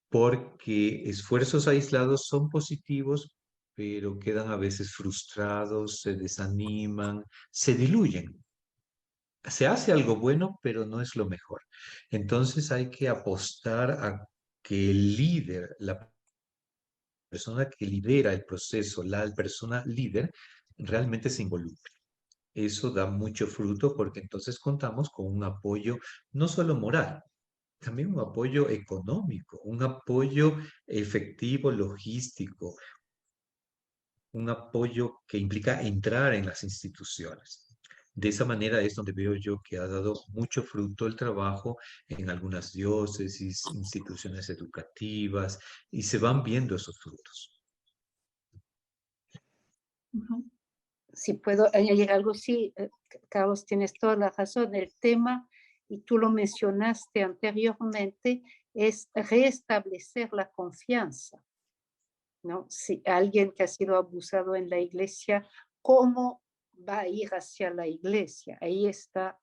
Porque esfuerzos aislados son positivos, pero quedan a veces frustrados, se desaniman, se diluyen. Se hace algo bueno, pero no es lo mejor. Entonces hay que apostar a que el líder, la persona que lidera el proceso, la persona líder, realmente se involucre. Eso da mucho fruto porque entonces contamos con un apoyo no solo moral, también un apoyo económico, un apoyo efectivo, logístico, un apoyo que implica entrar en las instituciones. De esa manera es donde veo yo que ha dado mucho fruto el trabajo en algunas diócesis, instituciones educativas, y se van viendo esos frutos. Si puedo añadir algo, sí, Carlos, tienes toda la razón. El tema, y tú lo mencionaste anteriormente, es restablecer la confianza, ¿no? Si alguien que ha sido abusado en la iglesia, ¿cómo va a ir hacia la iglesia? Ahí está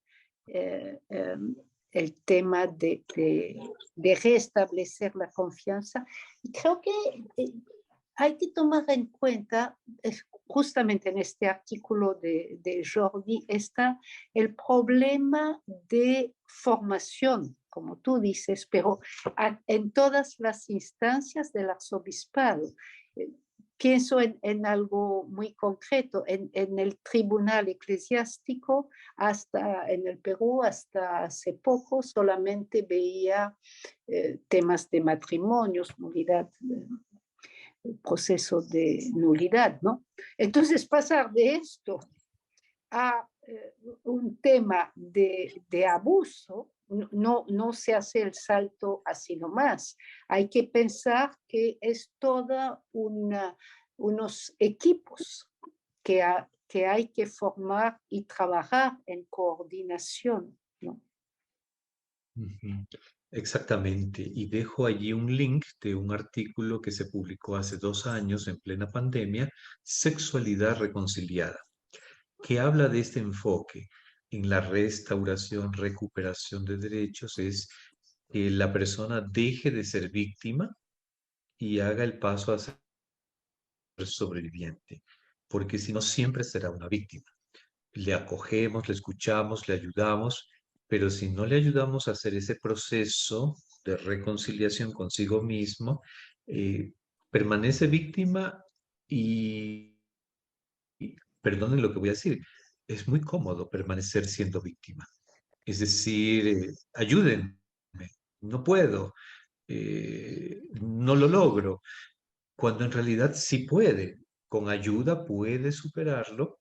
el tema de restablecer la confianza. Y creo que hay que tomar en cuenta, justamente en este artículo de Jordi, está el problema de formación, como tú dices, pero en todas las instancias del arzobispado. Pienso en algo muy concreto, en el tribunal eclesiástico, hasta en el Perú, hasta hace poco, solamente veía temas de matrimonios, nulidad, proceso de nulidad, ¿no? Entonces, pasar de esto a un tema de abuso, no se hace el salto así nomás. Hay que pensar que es toda unos equipos que hay que formar y trabajar en coordinación, ¿no? Exactamente, y dejo allí un link de un artículo que se publicó hace 2 años en plena pandemia, Sexualidad Reconciliada, que habla de este enfoque en la restauración, recuperación de derechos, es que la persona deje de ser víctima y haga el paso a ser sobreviviente, porque si no siempre será una víctima. Le acogemos, le escuchamos, le ayudamos, pero si no le ayudamos a hacer ese proceso de reconciliación consigo mismo, permanece víctima y perdonen lo que voy a decir, es muy cómodo permanecer siendo víctima. Es decir, ayúdenme, no puedo, no lo logro, cuando en realidad sí puede, con ayuda puede superarlo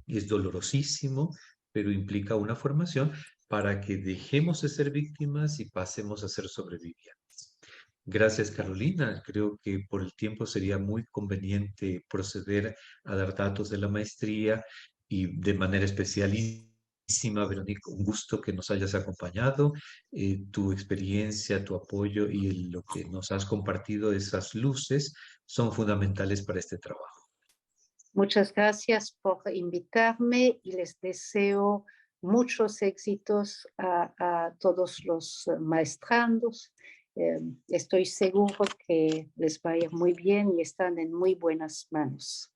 y es dolorosísimo, pero implica una formación para que dejemos de ser víctimas y pasemos a ser sobrevivientes. Gracias, Carolina. Creo que por el tiempo sería muy conveniente proceder a dar datos de la maestría y de manera especialísima, Verónica, un gusto que nos hayas acompañado, tu experiencia, tu apoyo y lo que nos has compartido, esas luces, son fundamentales para este trabajo. Muchas gracias por invitarme y les deseo muchos éxitos a todos los maestrandos. Estoy seguro que les va a ir muy bien y están en muy buenas manos.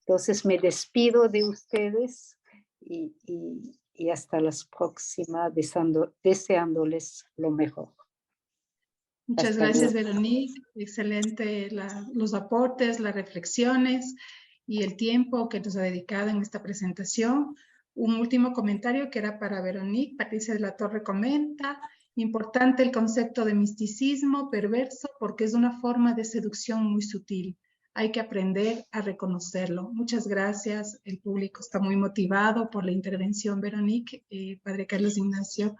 Entonces me despido de ustedes y y hasta las próximas, deseándoles lo mejor. Muchas Hasta gracias, luego. Veronique. Excelente los aportes, las reflexiones y el tiempo que nos ha dedicado en esta presentación. Un último comentario que era para Veronique. Patricia de la Torre comenta: importante el concepto de misticismo perverso porque es una forma de seducción muy sutil. Hay que aprender a reconocerlo. Muchas gracias. El público está muy motivado por la intervención, Veronique. Padre Carlos Ignacio,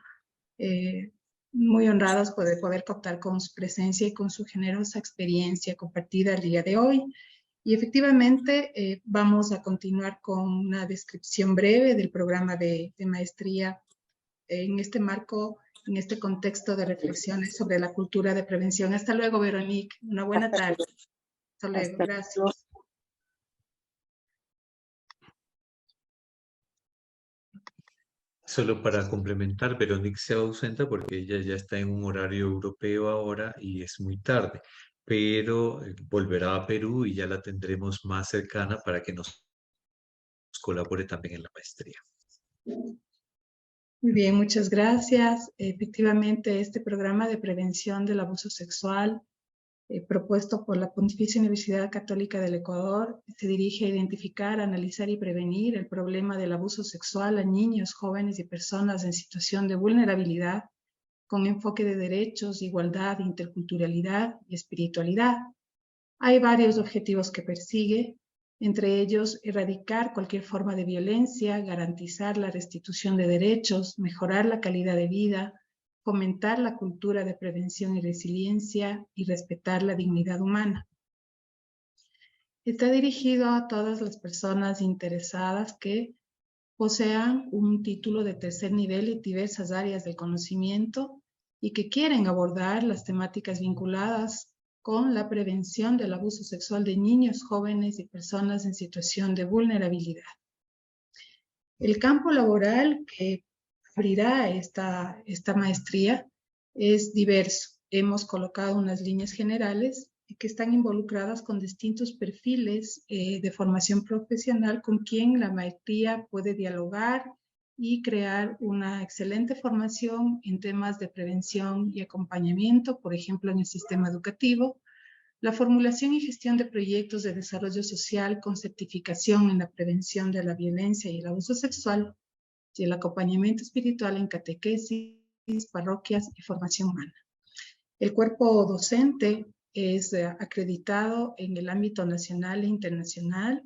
muy honrados de poder contar con su presencia y con su generosa experiencia compartida el día de hoy. Y efectivamente vamos a continuar con una descripción breve del programa de maestría en este marco, en este contexto de reflexiones sobre la cultura de prevención. Hasta luego, Veronique. Una buena tarde. Hasta luego. Gracias. luego. Solo para complementar, Veronique se ausenta porque ella ya está en un horario europeo ahora y es muy tarde, pero volverá a Perú y ya la tendremos más cercana para que nos colabore también en la maestría. Muy bien, muchas gracias. Efectivamente, este programa de prevención del abuso sexual propuesto por la Pontificia Universidad Católica del Ecuador se dirige a identificar, analizar y prevenir el problema del abuso sexual a niños, jóvenes y personas en situación de vulnerabilidad con enfoque de derechos, igualdad, interculturalidad y espiritualidad. Hay varios objetivos que persigue, entre ellos erradicar cualquier forma de violencia, garantizar la restitución de derechos, mejorar la calidad de vida, fomentar la cultura de prevención y resiliencia y respetar la dignidad humana. Está dirigido a todas las personas interesadas que posean un título de tercer nivel en diversas áreas del conocimiento y que quieren abordar las temáticas vinculadas con la prevención del abuso sexual de niños, jóvenes y personas en situación de vulnerabilidad. El campo laboral que abrirá esta maestría es diverso. Hemos colocado unas líneas generales que están involucradas con distintos perfiles de formación profesional con quien la maestría puede dialogar y crear una excelente formación en temas de prevención y acompañamiento, por ejemplo, en el sistema educativo, la formulación y gestión de proyectos de desarrollo social con certificación en la prevención de la violencia y el abuso sexual, y el acompañamiento espiritual en catequesis, parroquias y formación humana. El cuerpo docente es acreditado en el ámbito nacional e internacional,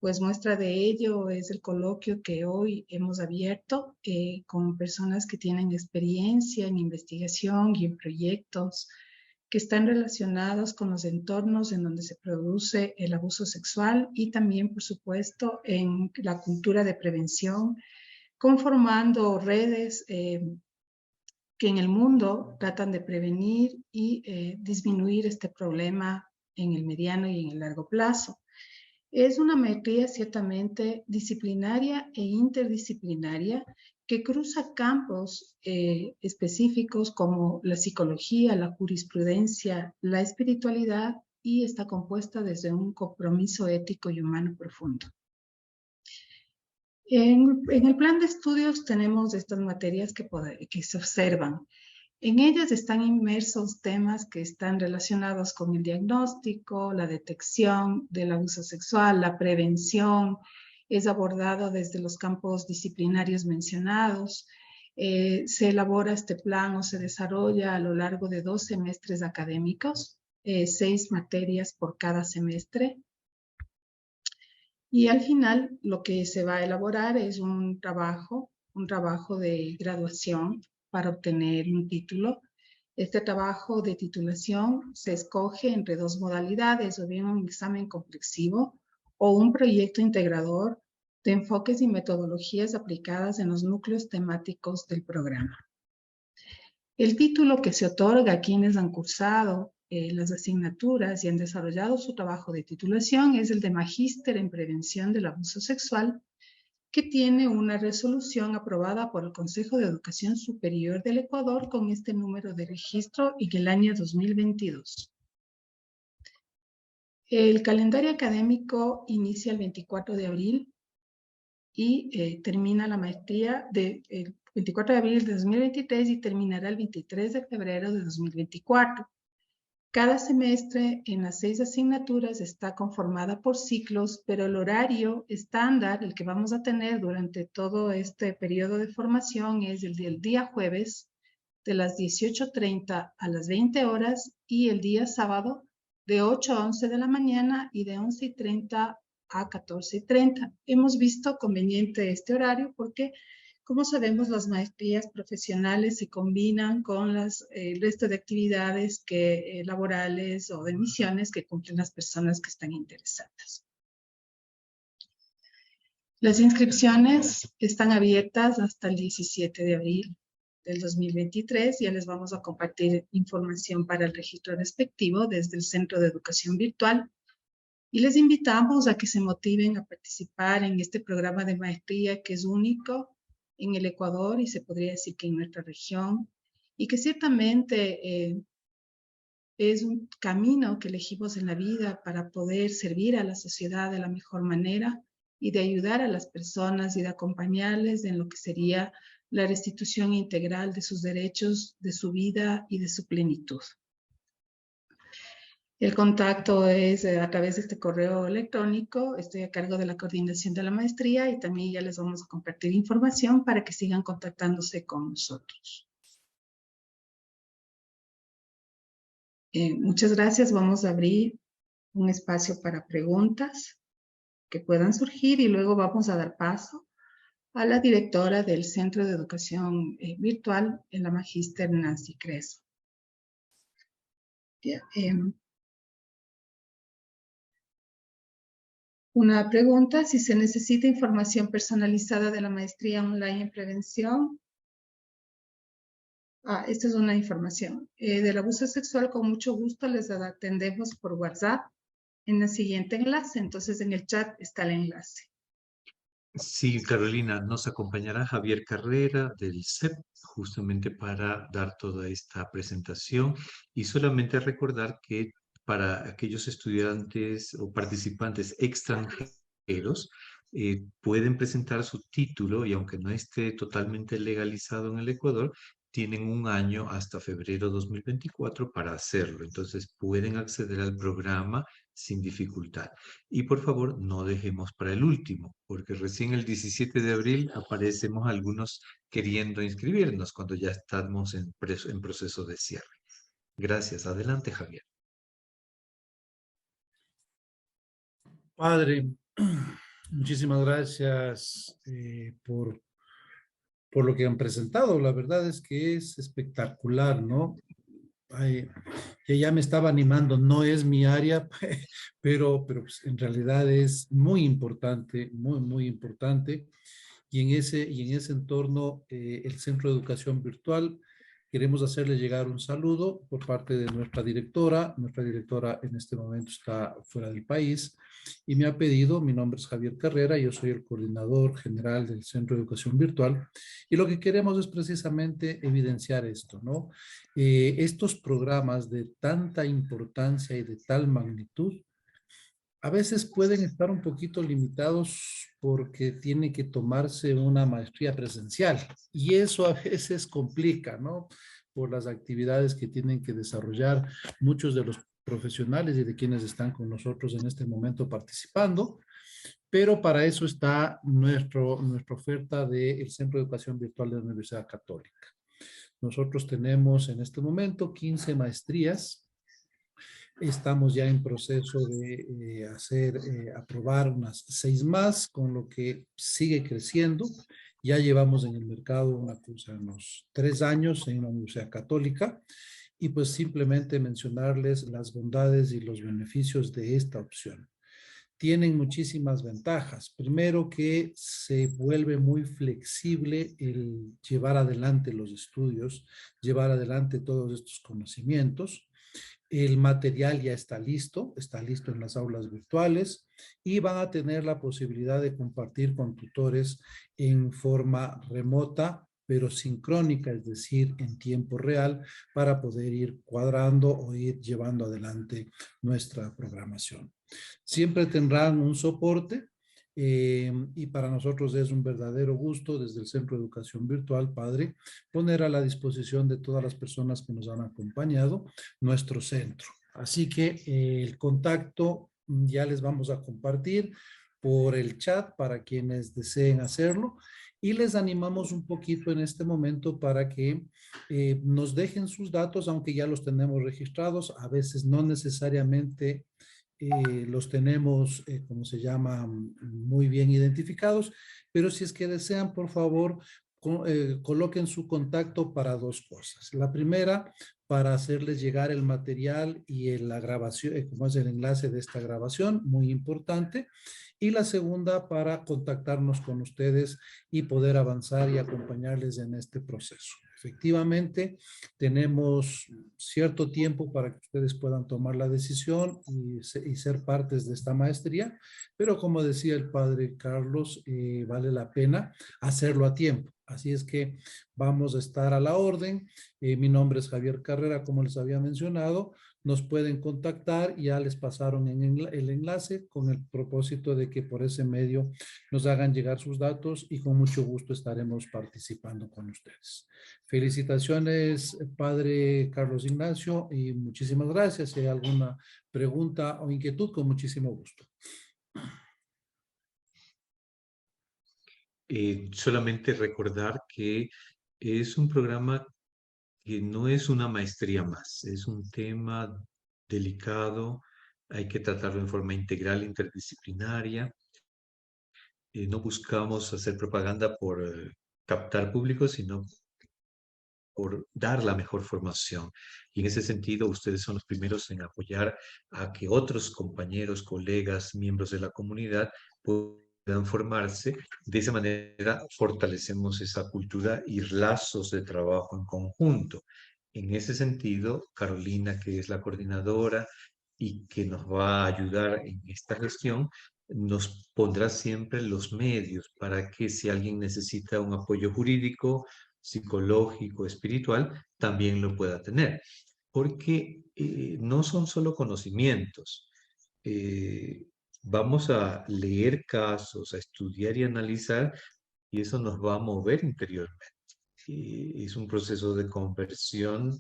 pues muestra de ello es el coloquio que hoy hemos abierto con personas que tienen experiencia en investigación y en proyectos que están relacionados con los entornos en donde se produce el abuso sexual y también, por supuesto, en la cultura de prevención, conformando redes que en el mundo tratan de prevenir y disminuir este problema en el mediano y en el largo plazo. Es una maestría ciertamente disciplinaria e interdisciplinaria que cruza campos específicos como la psicología, la jurisprudencia, la espiritualidad y está compuesta desde un compromiso ético y humano profundo. En el plan de estudios tenemos estas materias que se observan. En ellas están inmersos temas que están relacionados con el diagnóstico, la detección del abuso sexual, la prevención, es abordado desde los campos disciplinarios mencionados. Se elabora este plan o se desarrolla a lo largo de 2 semestres académicos, 6 materias por cada semestre. Y al final lo que se va a elaborar es un trabajo de graduación para obtener un título. Este trabajo de titulación se escoge entre 2 modalidades, o bien un examen complexivo o un proyecto integrador de enfoques y metodologías aplicadas en los núcleos temáticos del programa. El título que se otorga a quienes han cursado las asignaturas y han desarrollado su trabajo de titulación es el de Magíster en Prevención del Abuso Sexual, que tiene una resolución aprobada por el Consejo de Educación Superior del Ecuador con este número de registro en el año 2022. El calendario académico inicia el 24 de abril y termina la maestría el 24 de abril de 2023 y terminará el 23 de febrero de 2024. Cada semestre en las 6 asignaturas está conformada por ciclos, pero el horario estándar, el que vamos a tener durante todo este periodo de formación, es el del día jueves de las 18:30 a las 20 horas y el día sábado de 8 a 11 de la mañana y de 11:30 a 14:30. Hemos visto conveniente este horario porque, como sabemos, las maestrías profesionales se combinan con el resto de actividades laborales o de misiones que cumplen las personas que están interesadas. Las inscripciones están abiertas hasta el 17 de abril del 2023. Ya les vamos a compartir información para el registro respectivo desde el Centro de Educación Virtual. Y les invitamos a que se motiven a participar en este programa de maestría que es único en el Ecuador y se podría decir que en nuestra región, y que ciertamente es un camino que elegimos en la vida para poder servir a la sociedad de la mejor manera y de ayudar a las personas y de acompañarles en lo que sería la restitución integral de sus derechos, de su vida y de su plenitud. El contacto es a través de este correo electrónico. Estoy a cargo de la coordinación de la maestría y también ya les vamos a compartir información para que sigan contactándose con nosotros. Muchas gracias. Vamos a abrir un espacio para preguntas que puedan surgir y luego vamos a dar paso a la directora del Centro de Educación Virtual, la magíster Nancy Creso. Una pregunta: si se necesita información personalizada de la maestría online en prevención. Esta es una información. Del abuso sexual, con mucho gusto les atendemos por WhatsApp en el siguiente enlace. Entonces, en el chat está el enlace. Sí, Carolina, nos acompañará Javier Carrera del CEP justamente para dar toda esta presentación y solamente recordar que para aquellos estudiantes o participantes extranjeros pueden presentar su título y aunque no esté totalmente legalizado en el Ecuador, tienen un año hasta febrero 2024 para hacerlo. Entonces pueden acceder al programa sin dificultad. Y por favor, no dejemos para el último, porque recién el 17 de abril aparecemos algunos queriendo inscribirnos cuando ya estamos en proceso de cierre. Gracias. Adelante, Javier. Padre, muchísimas gracias por lo que han presentado. La verdad es que es espectacular, ¿no? Que ya me estaba animando, no es mi área, pero pues en realidad es muy importante, muy importante. Y en ese entorno, el Centro de Educación Virtual, queremos hacerle llegar un saludo por parte de nuestra directora. Nuestra directora en este momento está fuera del país y me ha pedido, mi nombre es Javier Carrera, yo soy el coordinador general del Centro de Educación Virtual, y lo que queremos es precisamente evidenciar esto, ¿no? Estos programas de tanta importancia y de tal magnitud a veces pueden estar un poquito limitados porque tiene que tomarse una maestría presencial y eso a veces complica, ¿no? Por las actividades que tienen que desarrollar muchos de los profesionales y de quienes están con nosotros en este momento participando, pero para eso está nuestra oferta del Centro de Educación Virtual de la Universidad Católica. Nosotros tenemos en este momento 15 maestrías. Estamos ya en proceso de aprobar unas 6 más, con lo que sigue creciendo. Ya llevamos en el mercado una cosa de unos 3 años en la Universidad Católica y pues simplemente mencionarles las bondades y los beneficios de esta opción. Tienen muchísimas ventajas. Primero, que se vuelve muy flexible el llevar adelante los estudios, llevar adelante todos estos conocimientos. El material ya está listo en las aulas virtuales y van a tener la posibilidad de compartir con tutores en forma remota, pero sincrónica, es decir, en tiempo real, para poder ir cuadrando o ir llevando adelante nuestra programación. Siempre tendrán un soporte Y para nosotros es un verdadero gusto desde el Centro de Educación Virtual, Padre, poner a la disposición de todas las personas que nos han acompañado nuestro centro. Así que el contacto ya les vamos a compartir por el chat para quienes deseen hacerlo y les animamos un poquito en este momento para que nos dejen sus datos, aunque ya los tenemos registrados, a veces no necesariamente los tenemos, como se llama, muy bien identificados, pero si es que desean, por favor, coloquen su contacto para dos cosas. La primera, para hacerles llegar el material y la grabación, como es el enlace de esta grabación, muy importante. Y la segunda, para contactarnos con ustedes y poder avanzar y acompañarles en este proceso. Efectivamente, tenemos cierto tiempo para que ustedes puedan tomar la decisión y ser partes de esta maestría, pero como decía el padre Carlos, vale la pena hacerlo a tiempo. Así es que vamos a estar a la orden. Mi nombre es Javier Carrera, como les había mencionado. Nos pueden contactar, ya les pasaron el enlace con el propósito de que por ese medio nos hagan llegar sus datos y con mucho gusto estaremos participando con ustedes. Felicitaciones, padre Carlos Ignacio, y muchísimas gracias. Si hay alguna pregunta o inquietud, con muchísimo gusto. Solamente recordar que es un programa que no es una maestría más, es un tema delicado, hay que tratarlo en forma integral, interdisciplinaria. No buscamos hacer propaganda por captar público, sino por dar la mejor formación. Y en ese sentido, ustedes son los primeros en apoyar a que otros compañeros, colegas, miembros de la comunidad puedan formarse. De esa manera fortalecemos esa cultura y lazos de trabajo en conjunto. En ese sentido, Carolina, que es la coordinadora y que nos va a ayudar en esta gestión, nos pondrá siempre los medios para que si alguien necesita un apoyo jurídico, psicológico, espiritual, también lo pueda tener. Porque no son solo conocimientos. Vamos a leer casos, a estudiar y analizar, y eso nos va a mover interiormente. Es un proceso de conversión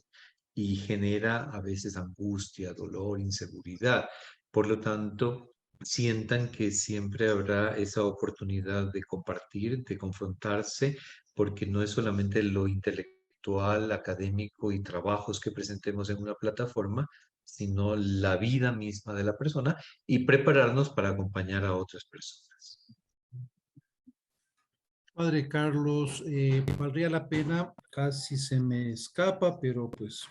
y genera a veces angustia, dolor, inseguridad. Por lo tanto, sientan que siempre habrá esa oportunidad de compartir, de confrontarse, porque no es solamente lo intelectual, académico y trabajos que presentemos en una plataforma, sino la vida misma de la persona y prepararnos para acompañar a otras personas. Padre Carlos, valdría la pena, casi se me escapa, pero pues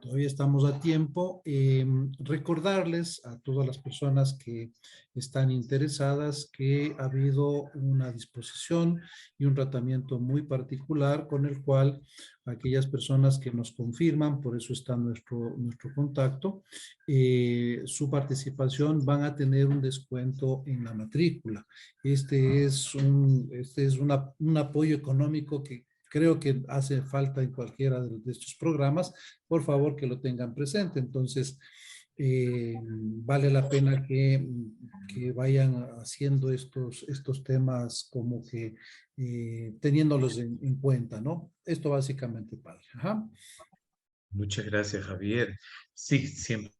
todavía estamos a tiempo, recordarles a todas las personas que están interesadas que ha habido una disposición y un tratamiento muy particular con el cual aquellas personas que nos confirman, por eso está nuestro contacto, su participación van a tener un descuento en la matrícula. Este es un apoyo económico que creo que hace falta en cualquiera de estos programas. Por favor, que lo tengan presente. Entonces, vale la pena que vayan haciendo estos temas como que teniéndolos en cuenta, ¿no? Esto básicamente, padre. Ajá. Muchas gracias, Javier. Sí, siempre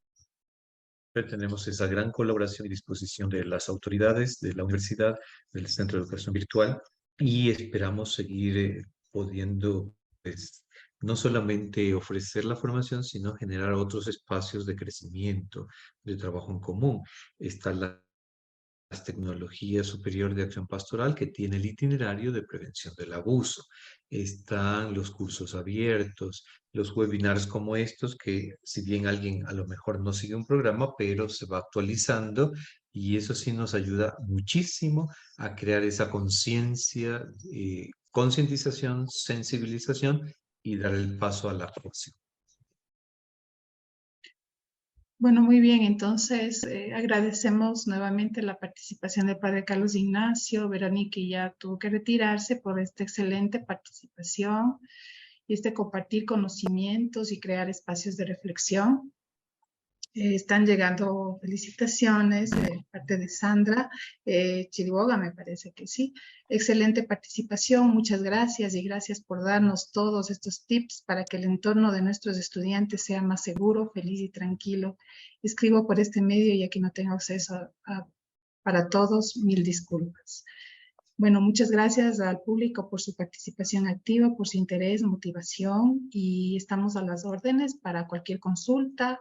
tenemos esa gran colaboración y disposición de las autoridades de la universidad, del Centro de Educación Virtual, y esperamos seguir pudiendo, pues, no solamente ofrecer la formación, sino generar otros espacios de crecimiento, de trabajo en común. Está las tecnologías superior de acción pastoral, que tiene el itinerario de prevención del abuso. Están los cursos abiertos, los webinars como estos, que si bien alguien a lo mejor no sigue un programa, pero se va actualizando, y eso sí nos ayuda muchísimo a crear esa conciencia, concientización, sensibilización y dar el paso a la acción. Bueno, muy bien. Entonces, agradecemos nuevamente la participación del padre Carlos Ignacio. Verónica ya tuvo que retirarse por esta excelente participación y este compartir conocimientos y crear espacios de reflexión. Están llegando felicitaciones de parte de Sandra Chiriboga, me parece que sí. Excelente participación, muchas gracias y gracias por darnos todos estos tips para que el entorno de nuestros estudiantes sea más seguro, feliz y tranquilo. Escribo por este medio ya que no tengo acceso para todos, mil disculpas. Bueno, muchas gracias al público por su participación activa, por su interés, motivación y estamos a las órdenes para cualquier consulta.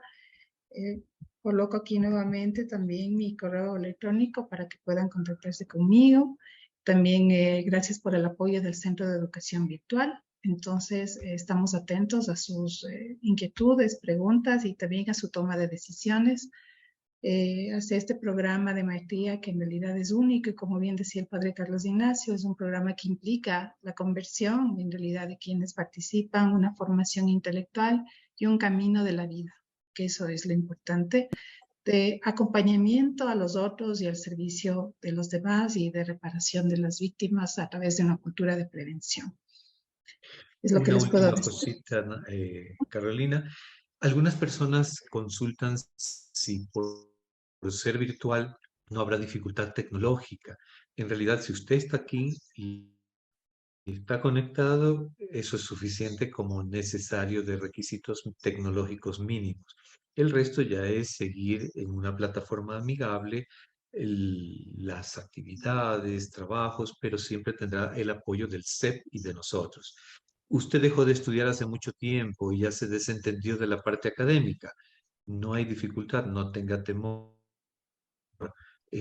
Coloco aquí nuevamente también mi correo electrónico para que puedan contactarse conmigo. También gracias por el apoyo del Centro de Educación Virtual. Entonces, estamos atentos a sus inquietudes, preguntas y también a su toma de decisiones. Hacia este programa de maestría que en realidad es único y como bien decía el padre Carlos Ignacio, es un programa que implica la conversión en realidad de quienes participan, una formación intelectual y un camino de la vida, que eso es lo importante, de acompañamiento a los otros y al servicio de los demás y de reparación de las víctimas a través de una cultura de prevención. Es lo que les puedo decir. Cosita, Carolina. Algunas personas consultan si por ser virtual no habrá dificultad tecnológica. En realidad, si usted está aquí y está conectado, eso es suficiente como necesario de requisitos tecnológicos mínimos. El resto ya es seguir en una plataforma amigable las actividades, trabajos, pero siempre tendrá el apoyo del CEP y de nosotros. Usted dejó de estudiar hace mucho tiempo y ya se desentendió de la parte académica. No hay dificultad, no tenga temor.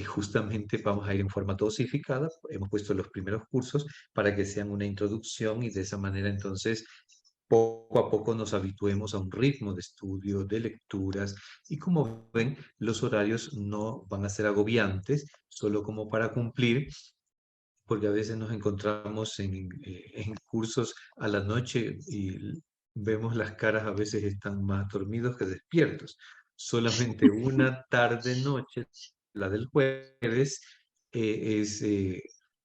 Justamente vamos a ir en forma dosificada. Hemos puesto los primeros cursos para que sean una introducción y de esa manera entonces poco a poco nos habituemos a un ritmo de estudio, de lecturas y como ven, los horarios no van a ser agobiantes, solo como para cumplir, porque a veces nos encontramos en cursos a la noche y vemos las caras a veces están más dormidos que despiertos. Solamente una tarde-noche, la del jueves, es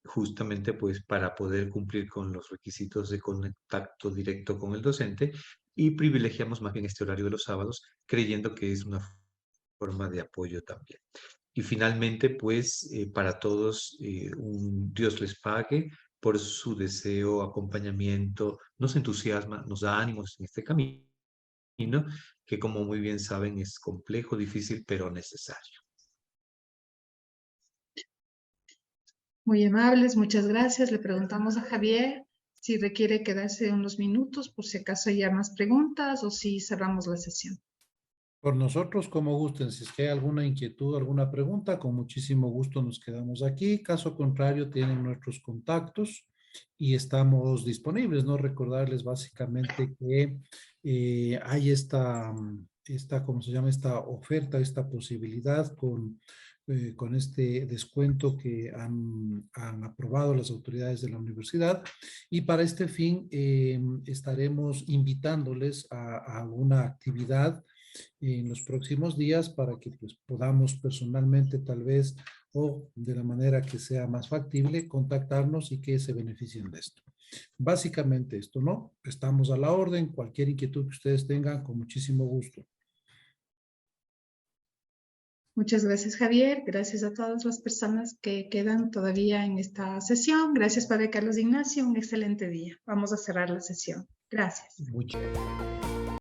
justamente pues para poder cumplir con los requisitos de contacto directo con el docente y privilegiamos más bien este horario de los sábados creyendo que es una forma de apoyo también. Y finalmente, pues, para todos, un Dios les pague por su deseo, acompañamiento, nos entusiasma, nos da ánimos en este camino, que como muy bien saben es complejo, difícil, pero necesario. Muy amables, muchas gracias. Le preguntamos a Javier si requiere quedarse unos minutos por si acaso haya más preguntas o si cerramos la sesión. Por nosotros, como gusten, si es que hay alguna inquietud, alguna pregunta, con muchísimo gusto nos quedamos aquí. Caso contrario, tienen nuestros contactos y estamos disponibles, ¿no? Recordarles básicamente que hay ¿cómo se llama? Esta oferta, esta posibilidad con este descuento que han aprobado las autoridades de la universidad. Y para este fin estaremos invitándoles a alguna actividad en los próximos días para que pues, podamos personalmente tal vez o de la manera que sea más factible contactarnos y que se beneficien de esto. Básicamente esto, ¿no? Estamos a la orden, cualquier inquietud que ustedes tengan, con muchísimo gusto. Muchas gracias, Javier. Gracias a todas las personas que quedan todavía en esta sesión. Gracias, Padre Carlos Ignacio. Un excelente día. Vamos a cerrar la sesión. Gracias. Muchas gracias.